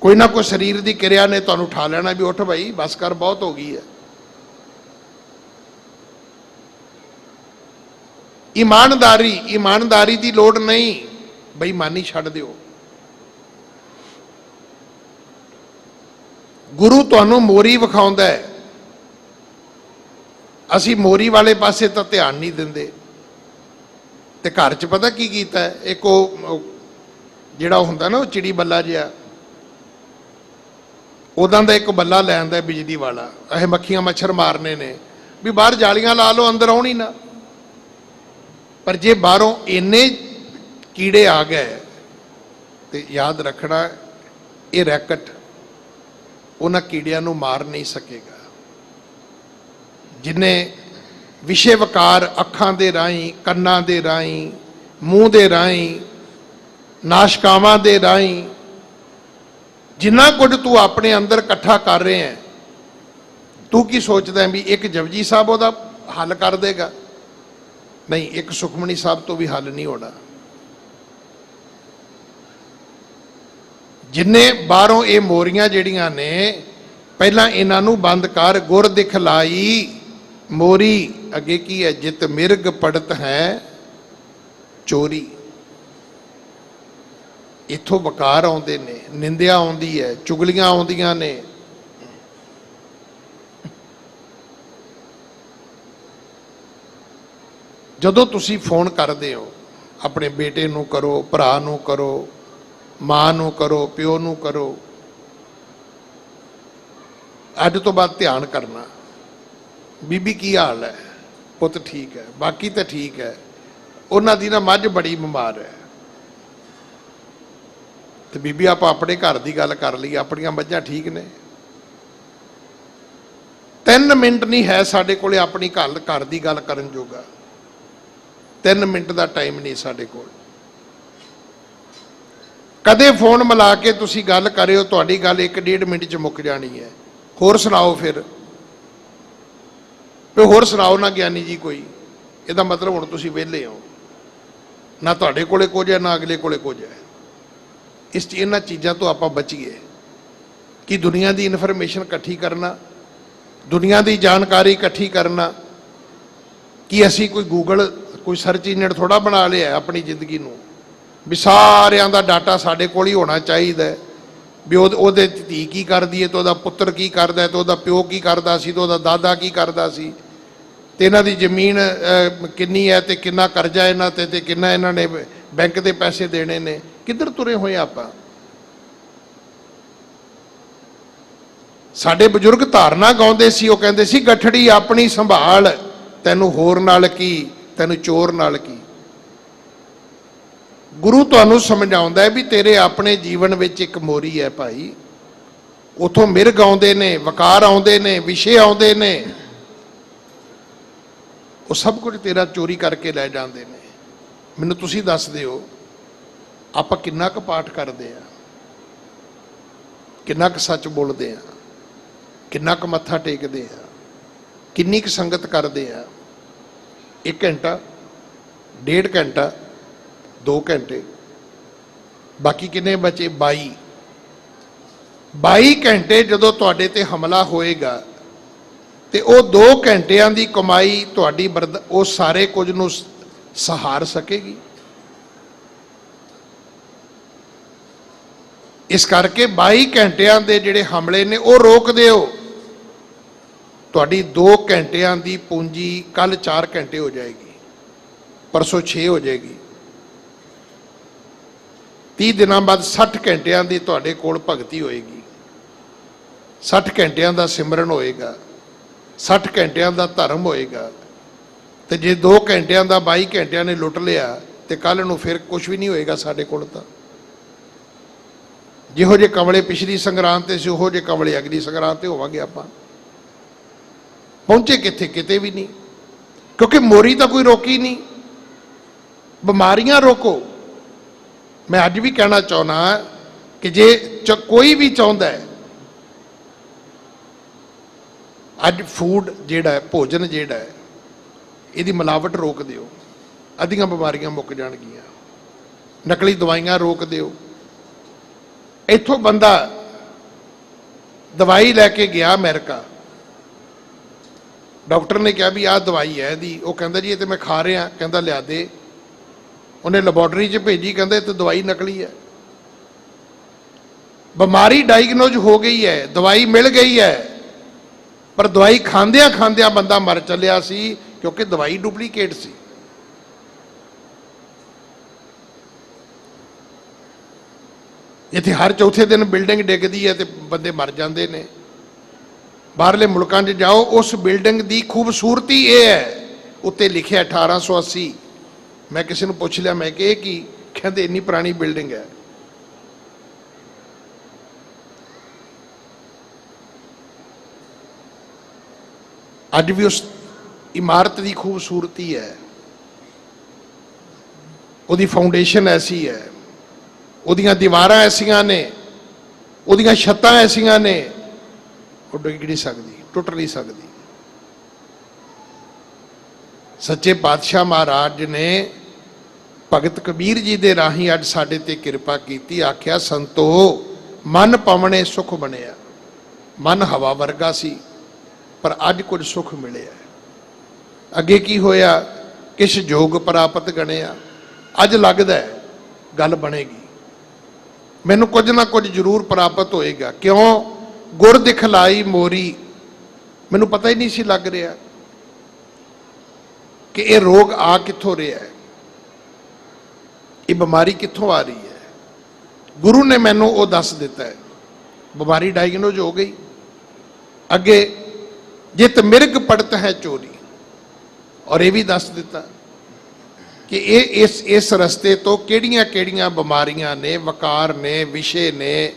Speaker 1: ਕੋਈ ਨਾ ਕੋਈ ਸਰੀਰ ਦੀ ਕਿਰਿਆ ਨੇ ਤੁਹਾਨੂੰ ਉਠਾ ਲੈਣਾ ਵੀ ਉੱਠ ਭਾਈ ਬਸ ਕਰ, ਬਹੁਤ ਹੋ ਗਈ ਹੈ। ਇਮਾਨਦਾਰੀ ਦੀ ਲੋੜ ਨਹੀਂ, ਬੇਈਮਾਨੀ ਛੱਡ ਦਿਓ। ਗੁਰੂ ਤੁਹਾਨੂੰ ਮੋਰੀ ਵਿਖਾਉਂਦਾ ਹੈ, ਅਸੀਂ ਮੋਰੀ ਵਾਲੇ ਪਾਸੇ ਤਾਂ ਧਿਆਨ ਨਹੀਂ ਦਿੰਦੇ। ਤੇ ਘਰ 'ਚ ਪਤਾ ਕੀ ਕੀਤਾ ਹੈ? ਇੱਕ ਉਹ ਜਿਹੜਾ ਹੁੰਦਾ ਨਾ ਉਹ ਚਿੜੀ ਬੱਲਾ ਜਿਹਾ, ਉਦਾਂ ਦਾ ਇੱਕ ਬੱਲਾ ਲੈ ਆਂਦਾ ਬਿਜਲੀ ਵਾਲਾ, ਇਹ ਮੱਖੀਆਂ ਮੱਛਰ ਮਾਰਨੇ ਨੇ, ਵੀ ਬਾਹਰ ਜਾਲੀਆਂ ਲਾ ਲਓ ਅੰਦਰ ਆਉਣ ਹੀ ਨਾ। ਪਰ ਜੇ ਬਾਹਰੋਂ ਇੰਨੇ ਕੀੜੇ ਆ ਗਏ ਤੇ ਯਾਦ ਰੱਖਣਾ, ਇਹ ਰੈਕਟ ਉਹਨਾਂ ਕੀੜਿਆਂ ਨੂੰ ਮਾਰ ਨਹੀਂ ਸਕੇਗਾ। ਜਿਨੇ ਵਿਸ਼ੇ ਵਕਾਰ ਅੱਖਾਂ ਦੇ ਰਾਹੀਂ, ਕੰਨਾਂ ਦੇ ਰਾਹੀਂ, ਮੂੰਹ ਦੇ ਰਾਹੀਂ, ਨਾਸ਼ਕਾਵਾਂ ਦੇ ਰਾਹੀਂ, ਜਿੰਨਾ ਕੁਝ ਤੂੰ ਆਪਣੇ ਅੰਦਰ ਇਕੱਠਾ ਕਰ ਰਹੇ ਹੈ, ਤੂੰ ਕੀ ਸੋਚਦਾ ਵੀ ਇੱਕ ਜਪਜੀ ਸਾਹਿਬ ਉਹਦਾ ਹੱਲ ਕਰ ਦੇਗਾ? ਨਹੀਂ, ਇੱਕ ਸੁਖਮਨੀ ਸਾਹਿਬ ਤੋਂ ਵੀ ਹੱਲ ਨਹੀਂ ਹੋਣਾ। ਜਿੰਨੇ ਬਾਹਰੋਂ ਇਹ ਮੋਰੀਆਂ ਜਿਹੜੀਆਂ ਨੇ, ਪਹਿਲਾਂ ਇਹਨਾਂ ਨੂੰ ਬੰਦ ਕਰ। ਗੁਰ ਦਿਖਲਾਈ ਮੋਰੀ, ਅੱਗੇ ਕੀ ਹੈ? ਜਿਤ ਮਿਰਗ ਪੜਤ ਹੈ ਚੋਰੀ। ਇੱਥੋਂ ਵਕਾਰ ਆਉਂਦੇ ਨੇ, ਨਿੰਦਿਆ ਆਉਂਦੀ ਹੈ, ਚੁਗਲੀਆਂ ਆਉਂਦੀਆਂ ਨੇ। ਜਦੋਂ ਤੁਸੀਂ ਫੋਨ ਕਰਦੇ ਹੋ, ਆਪਣੇ ਬੇਟੇ ਨੂੰ ਕਰੋ, ਭਰਾ ਨੂੰ ਕਰੋ, ਮਾਂ ਨੂੰ ਕਰੋ, ਪਿਓ ਨੂੰ ਕਰੋ, ਅੱਜ ਤੋਂ ਬਾਅਦ ਧਿਆਨ ਕਰਨਾ, ਬੀਬੀ ਕੀ ਹਾਲ ਹੈ? ਪੁੱਤ ਠੀਕ ਹੈ, ਬਾਕੀ ਤਾਂ ਠੀਕ ਹੈ, ਉਹਨਾਂ ਦੀ ਨਾ ਮੱਝ ਬੜੀ ਬਿਮਾਰ ਹੈ। ਤੇ ਬੀਬੀ ਆਪਾਂ ਆਪਣੇ ਘਰ ਦੀ ਗੱਲ ਕਰ ਲਈ, ਆਪਣੀਆਂ ਮੱਝਾਂ ਠੀਕ ਨੇ? 3 ਮਿੰਟ ਨਹੀਂ ਹੈ ਸਾਡੇ ਕੋਲੇ ਆਪਣੀ ਘਰ ਦੀ ਗੱਲ ਕਰਨ ਜੋਗਾ। 3 ਮਿੰਟ ਦਾ ਟਾਈਮ ਨਹੀਂ ਸਾਡੇ ਕੋਲ। ਕਦੇ ਫੋਨ ਮਿਲਾ ਕੇ ਤੁਸੀਂ ਗੱਲ ਕਰਿਓ, ਤੁਹਾਡੀ ਗੱਲ 1-1.5 ਮਿੰਟ 'ਚ ਮੁੱਕ ਜਾਣੀ ਹੈ। ਹੋਰ ਸੁਣਾਓ ਫਿਰ, ਹੋਰ ਸੁਣਾਓ ਨਾ ਗਿਆਨੀ ਜੀ ਕੋਈ। ਇਹਦਾ ਮਤਲਬ ਹੁਣ ਤੁਸੀਂ ਵਿਹਲੇ ਹੋ, ਨਾ ਤੁਹਾਡੇ ਕੋਲੇ ਕੁਝ ਹੈ, ਨਾ ਅਗਲੇ ਕੋਲੇ ਕੁਝ ਹੈ। ਇਹਨਾਂ ਚੀਜ਼ਾਂ ਤੋਂ ਆਪਾਂ ਬਚੀਏ ਕਿ ਦੁਨੀਆ ਦੀ ਇਨਫੋਰਮੇਸ਼ਨ ਇਕੱਠੀ ਕਰਨਾ, ਦੁਨੀਆ ਦੀ ਜਾਣਕਾਰੀ ਇਕੱਠੀ ਕਰਨਾ, ਕਿ ਅਸੀਂ ਕੋਈ ਗੂਗਲ, ਕੋਈ ਸਰਚ ਇੰਜਨ ਥੋੜਾ ਬਣਾ ਲਿਆ ਆਪਣੀ ਜ਼ਿੰਦਗੀ ਨੂੰ, ਵੀ ਸਾਰਿਆਂ ਦਾ ਡਾਟਾ ਸਾਡੇ ਕੋਲ ਹੀ ਹੋਣਾ ਚਾਹੀਦਾ, ਵੀ ਉਹਦੇ ਧੀ ਕੀ ਕਰਦੀ ਹੈ, ਤੇ ਉਹਦਾ ਪੁੱਤਰ ਕੀ ਕਰਦਾ, ਤੇ ਉਹਦਾ ਪਿਓ ਕੀ ਕਰਦਾ ਸੀ, ਤੇ ਉਹਦਾ ਦਾਦਾ ਕੀ ਕਰਦਾ ਸੀ, ਤੇ ਇਹਨਾਂ ਦੀ ਜ਼ਮੀਨ ਕਿੰਨੀ ਹੈ, ਤੇ ਕਿੰਨਾ ਕਰਜ਼ਾ ਇਹਨਾਂ ਤੇ ਕਿੰਨਾ ਇਹਨਾਂ ਨੇ ਬੈਂਕ ਦੇ ਪੈਸੇ ਦੇਣੇ ਨੇ। ਕਿੱਧਰ ਤੁਰੇ ਹੋਏ ਆਪਾਂ? ਸਾਡੇ ਬਜ਼ੁਰਗ ਧਾਰਨਾ ਗਾਉਂਦੇ ਸੀ, ਉਹ ਕਹਿੰਦੇ ਸੀ ਗੱਠੜੀ ਆਪਣੀ ਸੰਭਾਲ, ਤੈਨੂੰ ਹੋਰ ਨਾਲ ਕੀ, ਤੈਨੂੰ ਚੋਰ ਨਾਲ ਕੀ। ਗੁਰੂ ਤੁਹਾਨੂੰ ਸਮਝਾਉਂਦਾ ਹੈ ਵੀ ਤੇਰੇ ਆਪਣੇ ਜੀਵਨ ਵਿੱਚ ਇੱਕ ਮੋਰੀ ਹੈ ਭਾਈ, ਉਥੋਂ ਮਿਰਗ ਆਉਂਦੇ ਨੇ, ਵਕਾਰ ਆਉਂਦੇ ਨੇ, ਵਿਸ਼ੇ ਆਉਂਦੇ ਨੇ, ਉਹ ਸਭ ਕੁਝ ਤੇਰਾ ਚੋਰੀ ਕਰਕੇ ਲੈ ਜਾਂਦੇ ਨੇ। ਮੈਨੂੰ ਤੁਸੀਂ ਦੱਸ ਦਿਓ, ਆਪਾਂ ਕਿੰਨਾ ਕੁ ਪਾਠ ਕਰਦੇ ਆ, ਕਿੰਨਾ ਕੁ ਸੱਚ ਬੋਲਦੇ ਆ, ਕਿੰਨਾ ਕੁ ਮੱਥਾ ਟੇਕਦੇ ਆ, ਕਿੰਨੀ ਕੁ ਸੰਗਤ ਕਰਦੇ ਆ? 1 ਘੰਟਾ, 1.5 ਘੰਟਾ, 2 ਘੰਟੇ, ਬਾਕੀ ਕਿੰਨੇ ਬਚੇ? 22 ਘੰਟੇ ਜਦੋਂ ਤੁਹਾਡੇ ਤੇ ਹਮਲਾ ਹੋਏਗਾ, ਤੇ ਉਹ 2 ਘੰਟਿਆਂ ਦੀ ਕਮਾਈ ਤੁਹਾਡੀ ਉਹ ਸਾਰੇ ਕੁਝ ਨੂੰ ਸਹਾਰ ਸਕੇਗੀ? ਇਸ ਕਰਕੇ 22 ਘੰਟਿਆਂ ਦੇ ਜਿਹੜੇ ਹਮਲੇ ਨੇ ਉਹ ਰੋਕ ਦਿਓ। ਤੁਹਾਡੀ 2 ਘੰਟਿਆਂ ਦੀ ਪੂੰਜੀ ਕੱਲ 4 ਘੰਟੇ ਹੋ ਜਾਏਗੀ, ਪਰਸੋਂ 6 ਹੋ ਜਾਏਗੀ, 30 ਦਿਨਾਂ ਬਾਅਦ 60 ਘੰਟਿਆਂ ਦੀ ਤੁਹਾਡੇ ਕੋਲ ਭਗਤੀ ਹੋਏਗੀ, 60 ਘੰਟਿਆਂ ਦਾ ਸਿਮਰਨ ਹੋਏਗਾ, 60 ਘੰਟਿਆਂ ਦਾ ਧਰਮ ਹੋਏਗਾ। ਤੇ ਜੇ 2 ਘੰਟਿਆਂ ਦਾ 22 ਘੰਟਿਆਂ ਨੇ ਲੁੱਟ ਲਿਆ, ਤੇ ਕੱਲ ਨੂੰ ਫਿਰ ਕੁਝ ਵੀ ਨਹੀਂ ਹੋਏਗਾ ਸਾਡੇ ਕੋਲ। ਤਾਂ ਜਿਹੋ ਜਿਹੇ ਕਮਲੇ ਪਿਛਲੀ ਸੰਗਰਾਂਦ ਤੇ ਸੀ, ਉਹੋ ਜਿਹੇ ਕਮਲੇ ਅਗਲੀ ਸੰਗਰਾਂਦ ਤੇ ਹੋਵਾਂਗੇ ਆਪਾਂ। ਪਹੁੰਚੇ ਕਿੱਥੇ? ਕਿਤੇ ਵੀ ਨਹੀਂ, ਕਿਉਂਕਿ ਮੋਰੀ ਤਾਂ ਕੋਈ ਰੋਕੀ ਨਹੀਂ। ਬਿਮਾਰੀਆਂ ਰੋਕੋ। ਮੈਂ ਅੱਜ ਵੀ ਕਹਿਣਾ ਚਾਹੁੰਦਾ ਕਿ ਜੇ ਕੋਈ ਵੀ ਚਾਹੁੰਦਾ ਹੈ, ਅੱਜ ਫੂਡ ਜਿਹੜਾ ਹੈ, ਭੋਜਨ ਜਿਹੜਾ ਹੈ, ਇਹਦੀ ਮਿਲਾਵਟ ਰੋਕ ਦਿਓ, ਅੱਧੀਆਂ ਬਿਮਾਰੀਆਂ ਮੁੱਕ ਜਾਣਗੀਆਂ। ਨਕਲੀ ਦਵਾਈਆਂ ਰੋਕ ਦਿਓ। ਇੱਥੋਂ ਬੰਦਾ ਦਵਾਈ ਲੈ ਕੇ ਗਿਆ ਅਮਰੀਕਾ, ਡਾਕਟਰ ਨੇ ਕਿਹਾ ਵੀ ਆਹ ਦਵਾਈ ਹੈ ਇਹਦੀ, ਉਹ ਕਹਿੰਦਾ ਜੀ ਇਹ ਤੇ ਮੈਂ ਖਾ ਰਿਹਾ, ਕਹਿੰਦਾ ਲਿਆ ਦੇ। ਉਹਨੇ ਲੈਬੋਰਟਰੀ 'ਚ ਭੇਜੀ, ਕਹਿੰਦਾ ਇਹ ਤੇ ਦਵਾਈ ਨਕਲੀ ਹੈ। ਬਿਮਾਰੀ ਡਾਇਗਨੋਜ਼ ਹੋ ਗਈ ਹੈ, ਦਵਾਈ ਮਿਲ ਗਈ ਹੈ, ਪਰ ਦਵਾਈ ਖਾਂਦਿਆਂ ਖਾਂਦਿਆਂ ਬੰਦਾ ਮਰ ਚੱਲਿਆ ਸੀ, ਕਿਉਂਕਿ ਦਵਾਈ ਡੁਪਲੀਕੇਟ ਸੀ। ਇੱਥੇ ਹਰ ਚੌਥੇ ਦਿਨ ਬਿਲਡਿੰਗ ਡਿੱਗਦੀ ਹੈ ਤੇ ਬੰਦੇ ਮਰ ਜਾਂਦੇ ਨੇ। ਬਾਹਰਲੇ ਮੁਲਕਾਂ 'ਚ ਜਾਓ, ਉਸ ਬਿਲਡਿੰਗ ਦੀ ਖੂਬਸੂਰਤੀ ਇਹ ਹੈ, ਉੱਤੇ ਲਿਖਿਆ 1880। ਮੈਂ ਕਿਸੇ ਨੂੰ ਪੁੱਛ ਲਿਆ, ਮੈਂ ਕਿ ਇਹ ਕੀ? ਕਹਿੰਦੇ ਇੰਨੀ ਪੁਰਾਣੀ ਬਿਲਡਿੰਗ ਹੈ। ਅੱਜ ਵੀ ਉਸ ਇਮਾਰਤ ਦੀ ਖੂਬਸੂਰਤੀ ਹੈ, ਉਹਦੀ ਫਾਊਂਡੇਸ਼ਨ ਐਸੀ ਹੈ, ਉਹਦੀਆਂ ਦੀਵਾਰਾਂ ਐਸੀਆਂ ਨੇ, ਉਹਦੀਆਂ ਛੱਤਾਂ ਐਸੀਆਂ ਨੇ, ਉਹ ਡਿੱਗ ਨਹੀਂ ਸਕਦੀ, ਟੁੱਟ ਨਹੀਂ ਸਕਦੀ। ਸੱਚੇ ਪਾਤਸ਼ਾਹ ਮਹਾਰਾਜ ਨੇ ਭਗਤ ਕਬੀਰ ਜੀ ਦੇ ਰਾਹੀਂ ਅੱਜ ਸਾਡੇ ਤੇ ਕਿਰਪਾ ਕੀਤੀ। ਆਖਿਆ ਸੰਤੋ ਮਨ ਪਵਣੇ ਸੁਖ ਬਣਿਆ। ਮਨ ਹਵਾ ਵਰਗਾ ਸੀ ਪਰ ਅੱਜ ਕੁਝ ਸੁਖ ਮਿਲਿਆ। ਅੱਗੇ ਕੀ ਹੋਇਆ? ਕਿਛ ਜੋਗ ਪ੍ਰਾਪਤ ਗਣਿਆ। ਅੱਜ ਲੱਗਦਾ ਹੈ ਗੱਲ ਬਣੇਗੀ, ਮੈਨੂੰ ਕੁਝ ਨਾ ਕੁਝ ਜ਼ਰੂਰ ਪ੍ਰਾਪਤ ਹੋਏਗਾ। ਕਿਉਂ? ਗੁਰ ਦਿਖਲਾਈ ਮੋਰੀ। ਮੈਨੂੰ ਪਤਾ ਹੀ ਨਹੀਂ ਸੀ ਲੱਗ ਰਿਹਾ ਕਿ ਇਹ ਰੋਗ ਆ ਕਿੱਥੋਂ ਰਿਹਾ ਹੈ, ਇਹ ਬਿਮਾਰੀ ਕਿੱਥੋਂ ਆ ਰਹੀ ਹੈ। ਗੁਰੂ ਨੇ ਮੈਨੂੰ ਉਹ ਦੱਸ ਦਿੱਤਾ ਹੈ। ਬਿਮਾਰੀ ਡਾਇਗਨੋਜ਼ ਹੋ ਗਈ। ਅੱਗੇ ਜਿਤ ਮਿਰਗ ਪੜਤ ਹੈ ਚੋਰੀ, ਔਰ ਇਹ ਵੀ ਦੱਸ ਦਿੱਤਾ ਕਿ ਇਹ ਇਸ ਰਸਤੇ ਤੋਂ ਕਿਹੜੀਆਂ ਕਿਹੜੀਆਂ ਬਿਮਾਰੀਆਂ ਨੇ, ਵਕਾਰ ਨੇ, ਵਿਸ਼ੇ ਨੇ,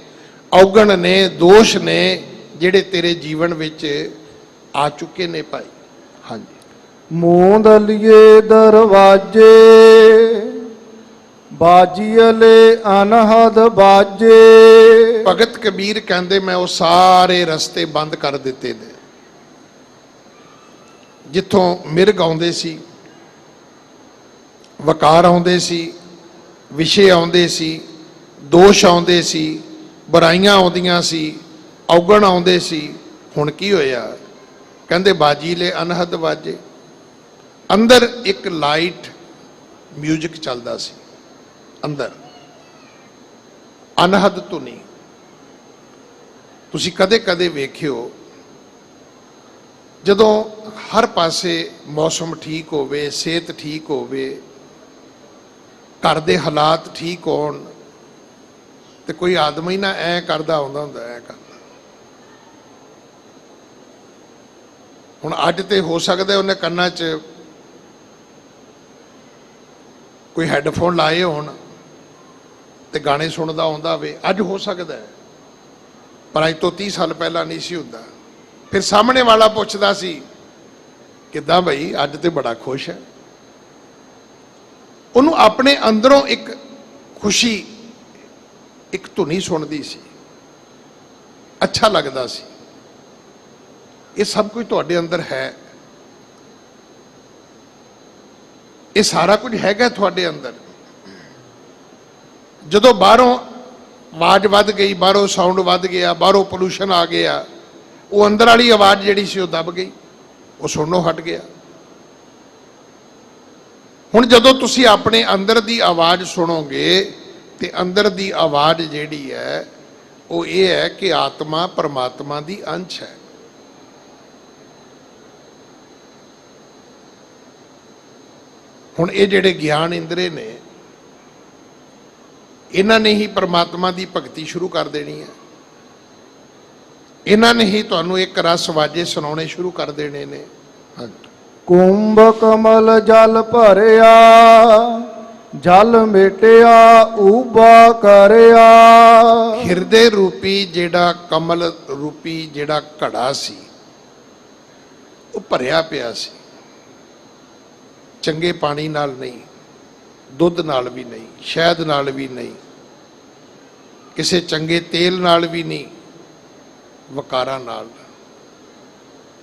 Speaker 1: ਔਗਣ ਨੇ, ਦੋਸ਼ ਨੇ ਜਿਹੜੇ ਤੇਰੇ ਜੀਵਨ ਵਿੱਚ ਆ ਚੁੱਕੇ ਨੇ ਭਾਈ। ਹਾਂਜੀ।
Speaker 2: ਮੂੰਦਲੀਏ ਦਰਵਾਜੇ ਬਾਜੀਲੇ ਅਨਹਦ ਬਾਜੇ।
Speaker 1: ਭਗਤ ਕਬੀਰ ਕਹਿੰਦੇ ਮੈਂ ਉਹ ਸਾਰੇ ਰਸਤੇ ਬੰਦ ਕਰ ਦਿੱਤੇ ਨੇ ਜਿੱਥੋਂ ਮਿਰਗ ਆਉਂਦੇ ਸੀ, ਵਕਾਰ ਆਉਂਦੇ ਸੀ, ਵਿਸ਼ੇ ਆਉਂਦੇ ਸੀ, ਦੋਸ਼ ਆਉਂਦੇ ਸੀ, ਬੁਰਾਈਆਂ ਆਉਂਦੀਆਂ ਸੀ, ਔਗਣ ਆਉਂਦੇ ਸੀ। ਹੁਣ ਕੀ ਹੋਇਆ? ਕਹਿੰਦੇ ਬਾਜੀਲੇ ਅਨਹਦ ਬਾਜੇ। ਅੰਦਰ ਇੱਕ ਲਾਈਟ ਮਿਊਜ਼ਿਕ ਚੱਲਦਾ ਸੀ, ਅੰਦਰ ਅਨਹਦ ਧੁਨੀ। ਤੁਸੀਂ ਕਦੇ ਕਦੇ ਵੇਖਿਓ ਜਦੋਂ ਹਰ ਪਾਸੇ ਮੌਸਮ ਠੀਕ ਹੋਵੇ, ਸਿਹਤ ਠੀਕ ਹੋਵੇ, ਘਰ ਦੇ ਹਾਲਾਤ ਠੀਕ ਹੋਣ, ਤੇ ਕੋਈ ਆਦਮੀ ਨਾ ਐ ਕਰਦਾ ਆਉਂਦਾ ਹੁੰਦਾ, ਐ ਕਰਦਾ। ਹੁਣ ਅੱਜ ਤੇ ਹੋ ਸਕਦਾ ਉਹਨੇ ਕੰਨਾਂ 'ਚ ਕੋਈ ਹੈੱਡਫੋਨ ਲਾਏ ਹੋਣ ਤੇ ਗਾਣੇ ਸੁਣਦਾ ਆਉਂਦਾ ਹੋਵੇ, ਅੱਜ ਹੋ ਸਕਦਾ ਹੈ, ਪਰ ਅੱਜ ਤੋਂ 30 ਸਾਲ ਪਹਿਲਾਂ ਨਹੀਂ ਸੀ ਹੁੰਦਾ। ਫਿਰ ਸਾਹਮਣੇ ਵਾਲਾ ਪੁੱਛਦਾ ਸੀ ਕਿੱਦਾਂ ਬਈ, ਅੱਜ ਤੇ ਬੜਾ ਖੁਸ਼ ਹੈ। ਉਹਨੂੰ ਆਪਣੇ ਅੰਦਰੋਂ ਇੱਕ ਖੁਸ਼ੀ, ਇੱਕ ਧੁਨੀ ਸੁਣਦੀ ਸੀ, ਅੱਛਾ ਲੱਗਦਾ ਸੀ। ਇਹ ਸਭ ਕੁਝ ਤੁਹਾਡੇ ਅੰਦਰ ਹੈ, ਇਹ ਸਾਰਾ ਕੁਝ ਹੈਗਾ ਤੁਹਾਡੇ ਅੰਦਰ। ਜਦੋਂ ਬਾਹਰੋਂ ਆਵਾਜ਼ ਵੱਧ ਗਈ, ਬਾਹਰੋਂ ਸਾਊਂਡ ਵੱਧ ਗਿਆ, ਬਾਹਰੋਂ ਪੋਲੂਸ਼ਨ ਆ ਗਿਆ, ਉਹ ਅੰਦਰ ਵਾਲੀ ਆਵਾਜ਼ ਜਿਹੜੀ ਸੀ ਉਹ ਦਬ ਗਈ, ਉਹ ਸੁਣਨੋਂ ਹਟ ਗਿਆ। ਹੁਣ ਜਦੋਂ ਤੁਸੀਂ ਆਪਣੇ ਅੰਦਰ ਦੀ ਆਵਾਜ਼ ਸੁਣੋਗੇ ਤੇ ਅੰਦਰ ਦੀ ਆਵਾਜ਼ ਜਿਹੜੀ ਹੈ ਉਹ ਇਹ ਹੈ ਕਿ ਆਤਮਾ ਪਰਮਾਤਮਾ ਦੀ ਅੰਸ਼ ਹੈ। ਹੁਣ ਇਹ ਜਿਹੜੇ ਗਿਆਨ ਇੰਦਰੇ ਨੇ, ਇਹਨਾਂ ਨੇ ਹੀ ਪਰਮਾਤਮਾ ਦੀ ਭਗਤੀ ਸ਼ੁਰੂ ਕਰ ਦੇਣੀ ਹੈ। ਇਹਨਾਂ ਨੇ ਹੀ ਤੁਹਾਨੂੰ ਇੱਕ ਰਸ ਵਾਜੇ ਸੁਣਾਉਣੇ ਸ਼ੁਰੂ ਕਰ ਦੇਣੇ ਨੇ। ਹਾਂਜੀ।
Speaker 2: ਕੁੰਭ ਕਮਲ ਜਲ ਭਰਿਆ, ਜਲ ਮੇਟਿਆ ਉਬਾ ਕਰਿਆ।
Speaker 1: ਹਿਰਦੇ ਰੂਪੀ ਜਿਹੜਾ ਕਮਲ ਰੂਪੀ ਜਿਹੜਾ ਘੜਾ ਸੀ ਉਹ ਭਰਿਆ ਪਿਆ ਸੀ। ਚੰਗੇ ਪਾਣੀ ਨਾਲ ਨਹੀਂ, ਦੁੱਧ ਨਾਲ ਵੀ ਨਹੀਂ, ਸ਼ਹਿਦ ਨਾਲ ਵੀ ਨਹੀਂ, ਕਿਸੇ ਚੰਗੇ ਤੇਲ ਨਾਲ ਵੀ ਨਹੀਂ, ਵਕਾਰਾਂ ਨਾਲ,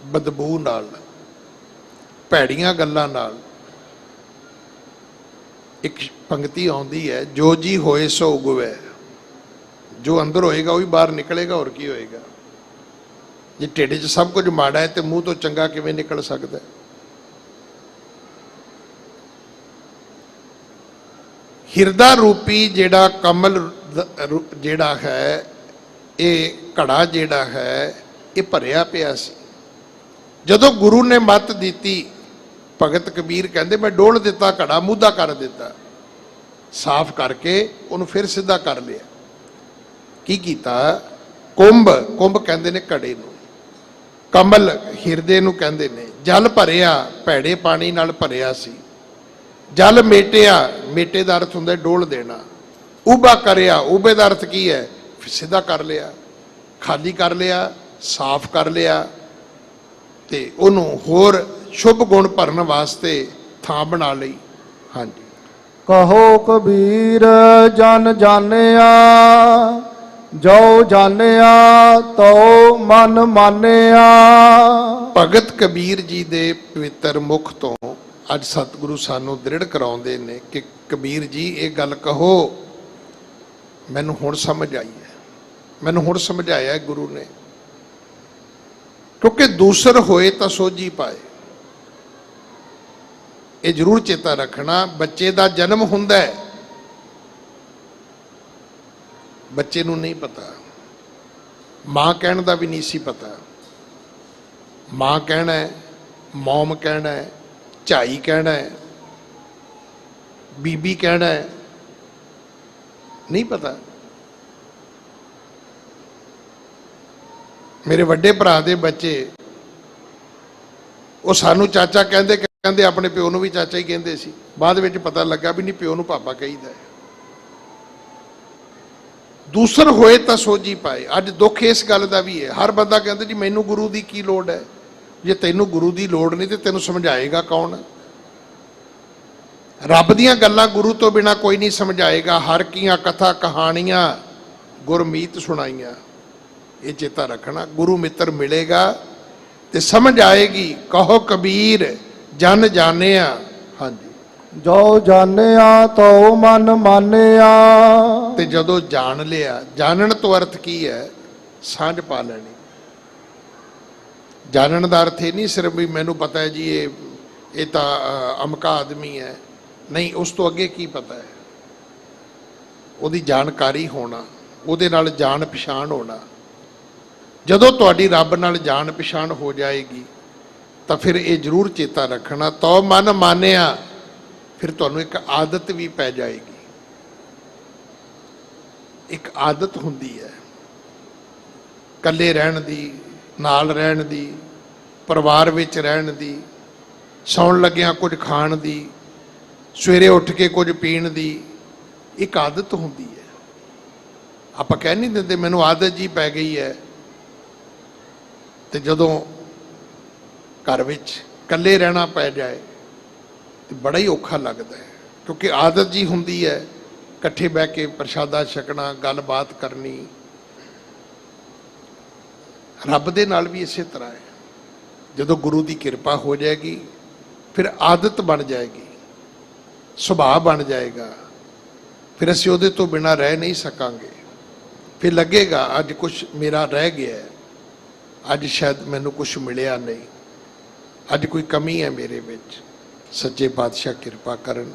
Speaker 1: ਬਦਬੂ ਨਾਲ, ਭੈੜੀਆਂ ਗੱਲਾਂ ਨਾਲ। ਇੱਕ ਪੰਕਤੀ ਆਉਂਦੀ ਹੈ, ਜੋ ਜੀ ਹੋਏ ਸੋ ਉਗਵੇ। ਜੋ ਅੰਦਰ ਹੋਏਗਾ ਉਹ ਵੀ ਬਾਹਰ ਨਿਕਲੇਗਾ, ਹੋਰ ਕੀ ਹੋਏਗਾ। ਜੇ ਢਿੱਡ 'ਚ ਸਭ ਕੁਝ ਮਾੜਾ ਹੈ ਤੇ ਮੂੰਹ ਤੋਂ ਚੰਗਾ ਕਿਵੇਂ ਨਿਕਲ ਸਕਦਾ? ਹਿਰਦਾ ਰੂਪੀ ਜਿਹੜਾ ਕਮਲ ਜਿਹੜਾ ਹੈ, ਇਹ ਘੜਾ ਜਿਹੜਾ ਹੈ ਇਹ ਭਰਿਆ ਪਿਆ ਸੀ। ਜਦੋਂ ਗੁਰੂ ਨੇ ਮੱਤ ਦਿੱਤੀ, ਭਗਤ ਕਬੀਰ ਕਹਿੰਦੇ ਮੈਂ ਡੋਲ ਦਿੱਤਾ ਘੜਾ, ਮੁੱਧਾ ਕਰ ਦਿੱਤਾ, ਸਾਫ਼ ਕਰਕੇ ਉਹਨੂੰ ਫਿਰ ਸਿੱਧਾ ਕਰ ਲਿਆ। ਕੀ ਕੀਤਾ? ਕੁੰਭ, ਕੁੰਭ ਕਹਿੰਦੇ ਨੇ ਘੜੇ ਨੂੰ, ਕਮਲ ਹਿਰਦੇ ਨੂੰ ਕਹਿੰਦੇ ਨੇ। ਜਲ ਭਰਿਆ, ਭੈੜੇ ਪਾਣੀ ਨਾਲ ਭਰਿਆ ਸੀ। ਜਲ ਮੇਟਿਆ, ਮੇਟੇ ਦਾ ਅਰਥ ਹੁੰਦਾ ਡੋਲ ਦੇਣਾ। ਉਬਾ ਕਰਿਆ, ਉਬੇ ਦਾ ਅਰਥ ਕੀ ਹੈ? ਸਿੱਧਾ ਕਰ ਲਿਆ, ਖਾਲੀ ਕਰ ਲਿਆ, ਸਾਫ਼ ਕਰ ਲਿਆ, ਤੇ ਉਹਨੂੰ ਹੋਰ ਸ਼ੁਭ ਗੁਣ ਭਰਨ ਵਾਸਤੇ ਥਾਂ ਬਣਾ ਲਈ। ਹਾਂਜੀ।
Speaker 2: ਕਹੋ ਕਬੀਰ ਜਨ ਜਾਣਿਆ, ਜੋ ਜਾਣਿਆ ਤਉ ਮਨ ਮਾਨਿਆ।
Speaker 1: ਭਗਤ ਕਬੀਰ ਜੀ ਦੇ ਪਵਿੱਤਰ ਮੁਖ ਤੋਂ ਅੱਜ ਸਤਿਗੁਰੂ ਸਾਨੂੰ ਦ੍ਰਿੜ ਕਰਾਉਂਦੇ ਨੇ ਕਿ ਕਬੀਰ ਜੀ ਇਹ ਗੱਲ ਕਹੋ, ਮੈਨੂੰ ਹੁਣ ਸਮਝ ਆਈ ਹੈ, ਮੈਨੂੰ ਹੁਣ ਸਮਝਾਇਆ ਹੈ ਗੁਰੂ ਨੇ। ਕਿਉਂਕਿ ਦੂਸਰ ਹੋਏ ਤਾਂ ਸੋਝੀ ਪਾਏ। ਇਹ ਜ਼ਰੂਰ ਚੇਤਾ ਰੱਖਣਾ, ਬੱਚੇ ਦਾ ਜਨਮ ਹੁੰਦਾ ਹੈ, ਬੱਚੇ ਨੂੰ ਨਹੀਂ ਪਤਾ, ਮਾਂ ਕਹਿਣ ਦਾ ਵੀ ਨਹੀਂ ਸੀ ਪਤਾ। ਮਾਂ ਕਹਿਣਾ ਹੈ, ਮੌਮ ਕਹਿਣਾ ਹੈ, ਝਾਈ ਕਹਿਣਾ ਹੈ, ਬੀਬੀ ਕਹਿਣਾ ਹੈ, ਨਹੀਂ ਪਤਾ। ਮੇਰੇ ਵੱਡੇ ਭਰਾ ਦੇ ਬੱਚੇ ਉਹ ਸਾਨੂੰ ਚਾਚਾ ਕਹਿੰਦੇ ਆਪਣੇ ਪਿਓ ਨੂੰ ਵੀ ਚਾਚਾ ਹੀ ਕਹਿੰਦੇ ਸੀ। ਬਾਅਦ ਵਿੱਚ ਪਤਾ ਲੱਗਾ ਵੀ ਨਹੀਂ, ਪਿਓ ਨੂੰ ਪਾਪਾ ਕਹੀਦਾ ਹੈ। ਦੂਸਰ ਹੋਏ ਤਾਂ ਸੋਝੀ ਪਾਏ। ਅੱਜ ਦੁੱਖ ਇਸ ਗੱਲ ਦਾ ਵੀ ਹੈ, ਹਰ ਬੰਦਾ ਕਹਿੰਦਾ ਜੀ ਮੈਨੂੰ ਗੁਰੂ ਦੀ ਕੀ ਲੋੜ ਹੈ। ਜੇ ਤੈਨੂੰ ਗੁਰੂ ਦੀ ਲੋੜ ਨਹੀਂ ਤੇ ਤੈਨੂੰ ਸਮਝਾਏਗਾ ਕੌਣ? ਰੱਬ ਦੀਆਂ ਗੱਲਾਂ ਗੁਰੂ ਤੋਂ ਬਿਨਾ ਕੋਈ ਨਹੀਂ ਸਮਝਾਏਗਾ। ਹਰ ਕੀਆਂ ਕਥਾ ਕਹਾਣੀਆਂ ਗੁਰਮੀਤ ਸੁਣਾਈਆਂ। ਇਹ ਚੇਤਾ ਰੱਖਣਾ, ਗੁਰੂ ਮਿੱਤਰ ਮਿਲੇਗਾ ਤੇ ਸਮਝ ਆਏਗੀ। ਕਹੋ ਕਬੀਰ ਜਨ ਜਾਣਿਆ। ਹਾਂਜੀ,
Speaker 2: ਜੋ ਜਾਣਿਆ ਤਉ ਮਨ ਮਾਨਿਆ।
Speaker 1: ਤੇ ਜਦੋਂ ਜਾਣ ਲਿਆ, ਜਾਣਨ ਤੋਂ ਅਰਥ ਕੀ ਹੈ? ਸਾਂਝ ਪਾ ਲੈਣੀ। ਜਾਣਨ ਦਾ ਅਰਥ ਇਹ ਨਹੀਂ ਸਿਰਫ ਵੀ ਮੈਨੂੰ ਪਤਾ ਹੈ ਜੀ ਇਹ ਤਾਂ ਅਮਕਾ ਆਦਮੀ ਹੈ। ਨਹੀਂ, ਉਸ ਤੋਂ ਅੱਗੇ ਕੀ ਪਤਾ ਹੈ? ਉਹਦੀ ਜਾਣਕਾਰੀ ਹੋਣਾ, ਉਹਦੇ ਨਾਲ ਜਾਣ ਪਛਾਣ ਹੋਣਾ। ਜਦੋਂ ਤੁਹਾਡੀ ਰੱਬ ਨਾਲ ਜਾਣ ਪਛਾਣ ਹੋ ਜਾਏਗੀ ਤਾਂ ਫਿਰ ਇਹ ਜ਼ਰੂਰ ਚੇਤਾ ਰੱਖਣਾ, ਤਉ ਮਨ ਮਾਨਿਆ। ਫਿਰ ਤੁਹਾਨੂੰ ਇੱਕ ਆਦਤ ਵੀ ਪੈ ਜਾਏਗੀ। ਇੱਕ ਆਦਤ ਹੁੰਦੀ ਹੈ ਇਕੱਲੇ ਰਹਿਣ ਦੀ, ਨਾਲ ਰਹਿਣ ਦੀ, ਪਰਿਵਾਰ ਵਿੱਚ ਰਹਿਣ ਦੀ, ਸੌਣ ਲੱਗਿਆਂ ਕੁਝ ਖਾਣ ਦੀ, ਸਵੇਰੇ ਉੱਠ ਕੇ ਕੁਝ ਪੀਣ ਦੀ। ਇੱਕ ਆਦਤ ਹੁੰਦੀ ਹੈ। ਆਪਾਂ ਕਹਿ ਨਹੀਂ ਦਿੰਦੇ ਮੈਨੂੰ ਆਦਤ ਜੀ ਪੈ ਗਈ ਹੈ। ਤੇ ਜਦੋਂ ਘਰ ਵਿੱਚ ਇਕੱਲੇ ਰਹਿਣਾ ਪੈ ਜਾਏ ਤੇ ਬੜਾ ਹੀ ਔਖਾ ਲੱਗਦਾ ਹੈ, ਕਿਉਂਕਿ ਆਦਤ ਜੀ ਹੁੰਦੀ ਹੈ ਇਕੱਠੇ ਬਹਿ ਕੇ ਪ੍ਰਸ਼ਾਦਾ ਛਕਣਾ, ਗੱਲਬਾਤ ਕਰਨੀ। ਰੱਬ ਦੇ ਨਾਲ ਵੀ ਇਸੇ ਤਰ੍ਹਾਂ ਹੈ। ਜਦੋਂ ਗੁਰੂ ਦੀ ਕਿਰਪਾ ਹੋ ਜਾਏਗੀ ਫਿਰ ਆਦਤ ਬਣ ਜਾਏਗੀ, ਸੁਭਾਅ ਬਣ ਜਾਏਗਾ। ਫਿਰ ਅਸੀਂ ਉਹਦੇ ਤੋਂ ਬਿਨਾਂ ਰਹਿ ਨਹੀਂ ਸਕਾਂਗੇ। ਫਿਰ ਲੱਗੇਗਾ ਅੱਜ ਕੁਝ ਮੇਰਾ ਰਹਿ ਗਿਆ ਹੈ, ਅੱਜ ਸ਼ਾਇਦ ਮੈਨੂੰ ਕੁਝ ਮਿਲਿਆ ਨਹੀਂ, ਅੱਜ ਕੋਈ ਕਮੀ ਹੈ ਮੇਰੇ ਵਿੱਚ। ਸੱਚੇ ਪਾਤਸ਼ਾਹ ਕਿਰਪਾ ਕਰਨ,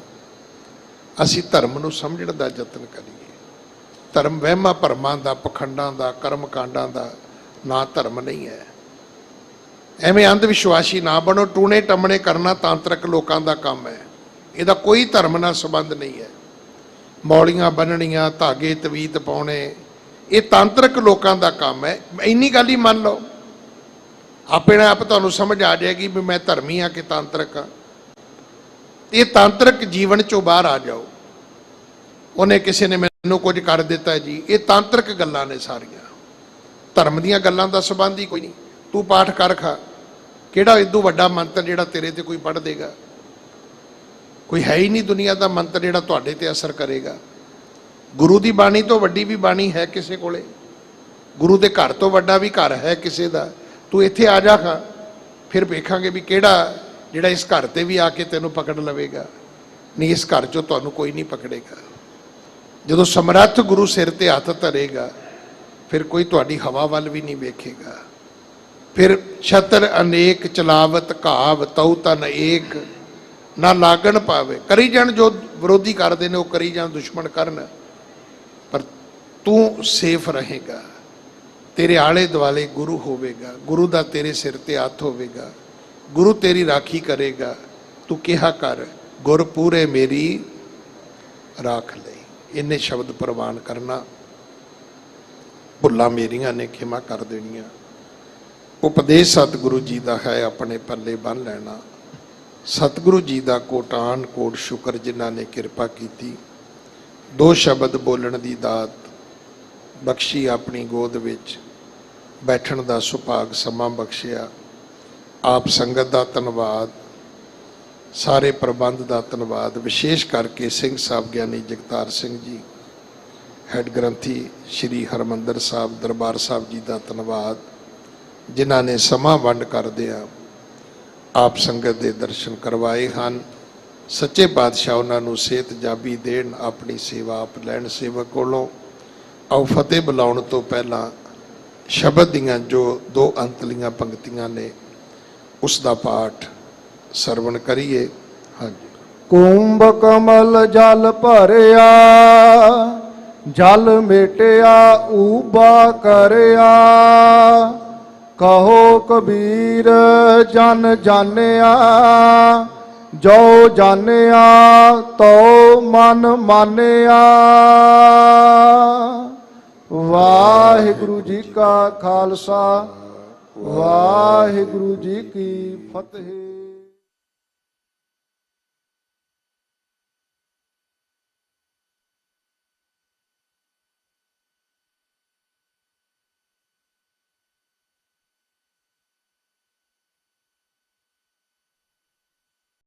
Speaker 1: ਅਸੀਂ ਧਰਮ ਨੂੰ ਸਮਝਣ ਦਾ ਯਤਨ ਕਰੀਏ। ਧਰਮ ਵਹਿਮਾਂ ਭਰਮਾਂ ਦਾ, ਪਖੰਡਾਂ ਦਾ, ਕਰਮ ਕਾਂਡਾਂ ਦਾ ਨਾ ਧਰਮ ਨਹੀਂ ਹੈ। ਐਵੇਂ ਅੰਧ ਵਿਸ਼ਵਾਸੀ ਨਾ ਬਣੋ। ਟੂਣੇ ਟੰਮਣੇ ਕਰਨਾ ਤਾਂਤਰਿਕ ਲੋਕਾਂ ਦਾ ਕੰਮ ਹੈ। ਇਹਦਾ ਕੋਈ ਧਰਮ ਨਾਲ ਸੰਬੰਧ ਨਹੀਂ ਹੈ। ਮੌਲੀਆਂ ਬੰਨਣੀਆਂ, ਧਾਗੇ ਤਵੀਤ ਪਾਉਣੇ, ਇਹ ਤਾਂਤਰਿਕ ਲੋਕਾਂ ਦਾ ਕੰਮ ਹੈ। ਇੰਨੀ ਗੱਲ ਹੀ ਮੰਨ ਲਓ, ਆਪਣੇ ਆਪ ਤੁਹਾਨੂੰ ਸਮਝ ਆ ਜਾਏਗੀ ਵੀ ਮੈਂ ਧਰਮੀ ਹਾਂ ਕਿ ਤਾਂਤਰਿਕ ਹਾਂ। ਇਹ ਤਾਂਤਰਿਕ ਜੀਵਨ ਚੋਂ ਬਾਹਰ ਆ ਜਾਓ। ਉਹਨੇ ਕਿਸੇ ਨੇ ਮੈਨੂੰ ਕੁਝ ਕਰ ਦਿੱਤਾ ਜੀ, ਇਹ ਤਾਂਤਰਿਕ ਗੱਲਾਂ ਨੇ ਸਾਰੀਆਂ। ਧਰਮ ਦੀਆਂ ਗੱਲਾਂ ਦਾ ਸੰਬੰਧ ਹੀ ਕੋਈ ਨਹੀਂ। ਤੂੰ ਪਾਠ ਕਰ ਖਾ, ਕਿਹੜਾ ਇਦੋਂ ਵੱਡਾ ਮੰਤਰ ਜਿਹੜਾ ਤੇਰੇ ਤੇ ਕੋਈ ਪੜ੍ਹ ਦੇਗਾ? ਕੋਈ ਹੈ ਹੀ ਨਹੀਂ ਦੁਨੀਆ ਦਾ ਮੰਤਰ ਜਿਹੜਾ ਤੁਹਾਡੇ ਤੇ ਅਸਰ ਕਰੇਗਾ। ਗੁਰੂ ਦੀ ਬਾਣੀ ਤੋਂ ਵੱਡੀ ਵੀ ਬਾਣੀ ਹੈ ਕਿਸੇ ਕੋਲੇ? ਗੁਰੂ ਦੇ ਘਰ ਤੋਂ ਵੱਡਾ ਵੀ ਘਰ ਹੈ ਕਿਸੇ ਦਾ? ਤੂੰ ਇੱਥੇ ਆ ਜਾ ਖਾ, ਫਿਰ ਵੇਖਾਂਗੇ ਵੀ ਕਿਹੜਾ ਜਿਹੜਾ ਇਸ ਘਰ ਤੇ ਵੀ ਆ ਕੇ ਤੈਨੂੰ ਪਕੜ ਲਵੇਗਾ। ਨਹੀਂ, ਇਸ ਘਰ ਚੋਂ ਤੁਹਾਨੂੰ ਕੋਈ ਨਹੀਂ ਪਕੜੇਗਾ। ਜਦੋਂ ਸਮਰੱਥ ਗੁਰੂ ਸਿਰ ਤੇ ਹੱਥ ਧਰੇਗਾ ਫਿਰ ਕੋਈ ਤੁਹਾਡੀ ਹਵਾ ਵੱਲ ਵੀ ਨਹੀਂ ਵੇਖੇਗਾ। ਫਿਰ ਛਤਰ ਅਨੇਕ ਚਲਾਵਤ ਘਾਵ ਤਉ ਤਨ ਏਕ ਨਾ ਲਾਗਣ ਪਾਵੇ। ਕਰੀ ਜਾਣ ਜੋ ਵਿਰੋਧੀ ਕਰਦੇ ਨੇ, ਉਹ ਕਰੀ ਜਾਣ, ਦੁਸ਼ਮਣ ਕਰਨ, ਪਰ ਤੂੰ ਸੇਫ ਰਹੇਗਾ। ਤੇਰੇ ਆਲੇ ਦੁਆਲੇ ਗੁਰੂ ਹੋਵੇਗਾ, ਗੁਰੂ ਦਾ ਤੇਰੇ ਸਿਰ ਤੇ ਹੱਥ ਹੋਵੇਗਾ, ਗੁਰੂ ਤੇਰੀ ਰਾਖੀ ਕਰੇਗਾ। ਤੂੰ ਕਿਹਾ ਕਰ, ਗੁਰ ਪੂਰੇ ਮੇਰੀ ਰਾਖ ਲਈ। ਇੰਨੇ ਸ਼ਬਦ ਪ੍ਰਵਾਨ ਕਰਨਾ। ਭੁੱਲਾਂ ਮੇਰੀਆਂ ਨੇ ਖਿਮਾ ਕਰ ਦੇਣੀਆਂ। ਉਪਦੇਸ਼ ਸਤਿਗੁਰੂ ਜੀ ਦਾ ਹੈ, ਆਪਣੇ ਪੱਲੇ ਬੰਨ ਲੈਣਾ। ਸਤਿਗੁਰੂ ਜੀ ਦਾ ਕੋਟਾਨ ਕੋਟ ਸ਼ੁਕਰ ਜਿਨ੍ਹਾਂ ਨੇ ਕਿਰਪਾ ਕੀਤੀ। ਦੋ ਸ਼ਬਦ ਬੋਲਣ ਦੀ ਦਾਤ ਬਖਸ਼ੀ, ਆਪਣੀ ਗੋਦ ਵਿੱਚ ਬੈਠਣ ਦਾ ਸੁਭਾਗ ਸਮਾਂ ਬਖਸ਼ਿਆ। ਆਪ ਸੰਗਤ ਦਾ ਧੰਨਵਾਦ, ਸਾਰੇ ਪ੍ਰਬੰਧ ਦਾ ਧੰਨਵਾਦ। ਵਿਸ਼ੇਸ਼ ਕਰਕੇ ਸਿੰਘ ਸਾਹਿਬ ਗਿਆਨੀ ਜਗਤਾਰ ਸਿੰਘ ਜੀ, ਹੈਡ ਗ੍ਰੰਥੀ ਸ਼੍ਰੀ ਹਰਮੰਦਰ ਸਾਹਿਬ ਦਰਬਾਰ ਸਾਹਿਬ ਜੀ ਦਾ ਧੰਨਵਾਦ, ਜਿਨ੍ਹਾਂ ਨੇ ਸਮਾਂ ਵੰਡ ਕਰਦਿਆਂ ਆਪ ਸੰਗਤ ਦੇ ਦਰਸ਼ਨ ਕਰਵਾਏ ਹਨ। ਸੱਚੇ ਪਾਤਸ਼ਾਹ ਉਹਨਾਂ ਨੂੰ ਸਿਹਤ ਜਾਬੀ ਦੇਣ, ਆਪਣੀ ਸੇਵਾ ਆਪ ਲੈਣ ਸੇਵਕ ਕੋਲੋਂ। ਆਓ ਫਤਿਹ ਬੁਲਾਉਣ ਤੋਂ ਪਹਿਲਾਂ ਸ਼ਬਦ ਦੀਆਂ ਜੋ 2 ਅੰਤਲੀਆਂ ਪੰਕਤੀਆਂ ਨੇ ਉਸ ਦਾ ਪਾਠ ਸਰਵਣ ਕਰੀਏ। ਹਾਂਜੀ।
Speaker 2: ਕੁੰਭ ਕਮਲ ਜਲ ਭਰਿਆ, ਜਲ ਮੇਟਿਆ ਊਬਾ ਕਰਿਆ। ਕਹੋ ਕਬੀਰ ਜਨ ਜਾਣਿਆ, ਜੋ ਜਾਣਿਆ ਤੋ ਮਨ ਮਾਨਿਆ। ਵਾਹਿਗੁਰੂ ਜੀ ਕਾ ਖਾਲਸਾ, ਵਾਹਿਗੁਰੂ ਜੀ ਕੀ ਫਤਿਹ।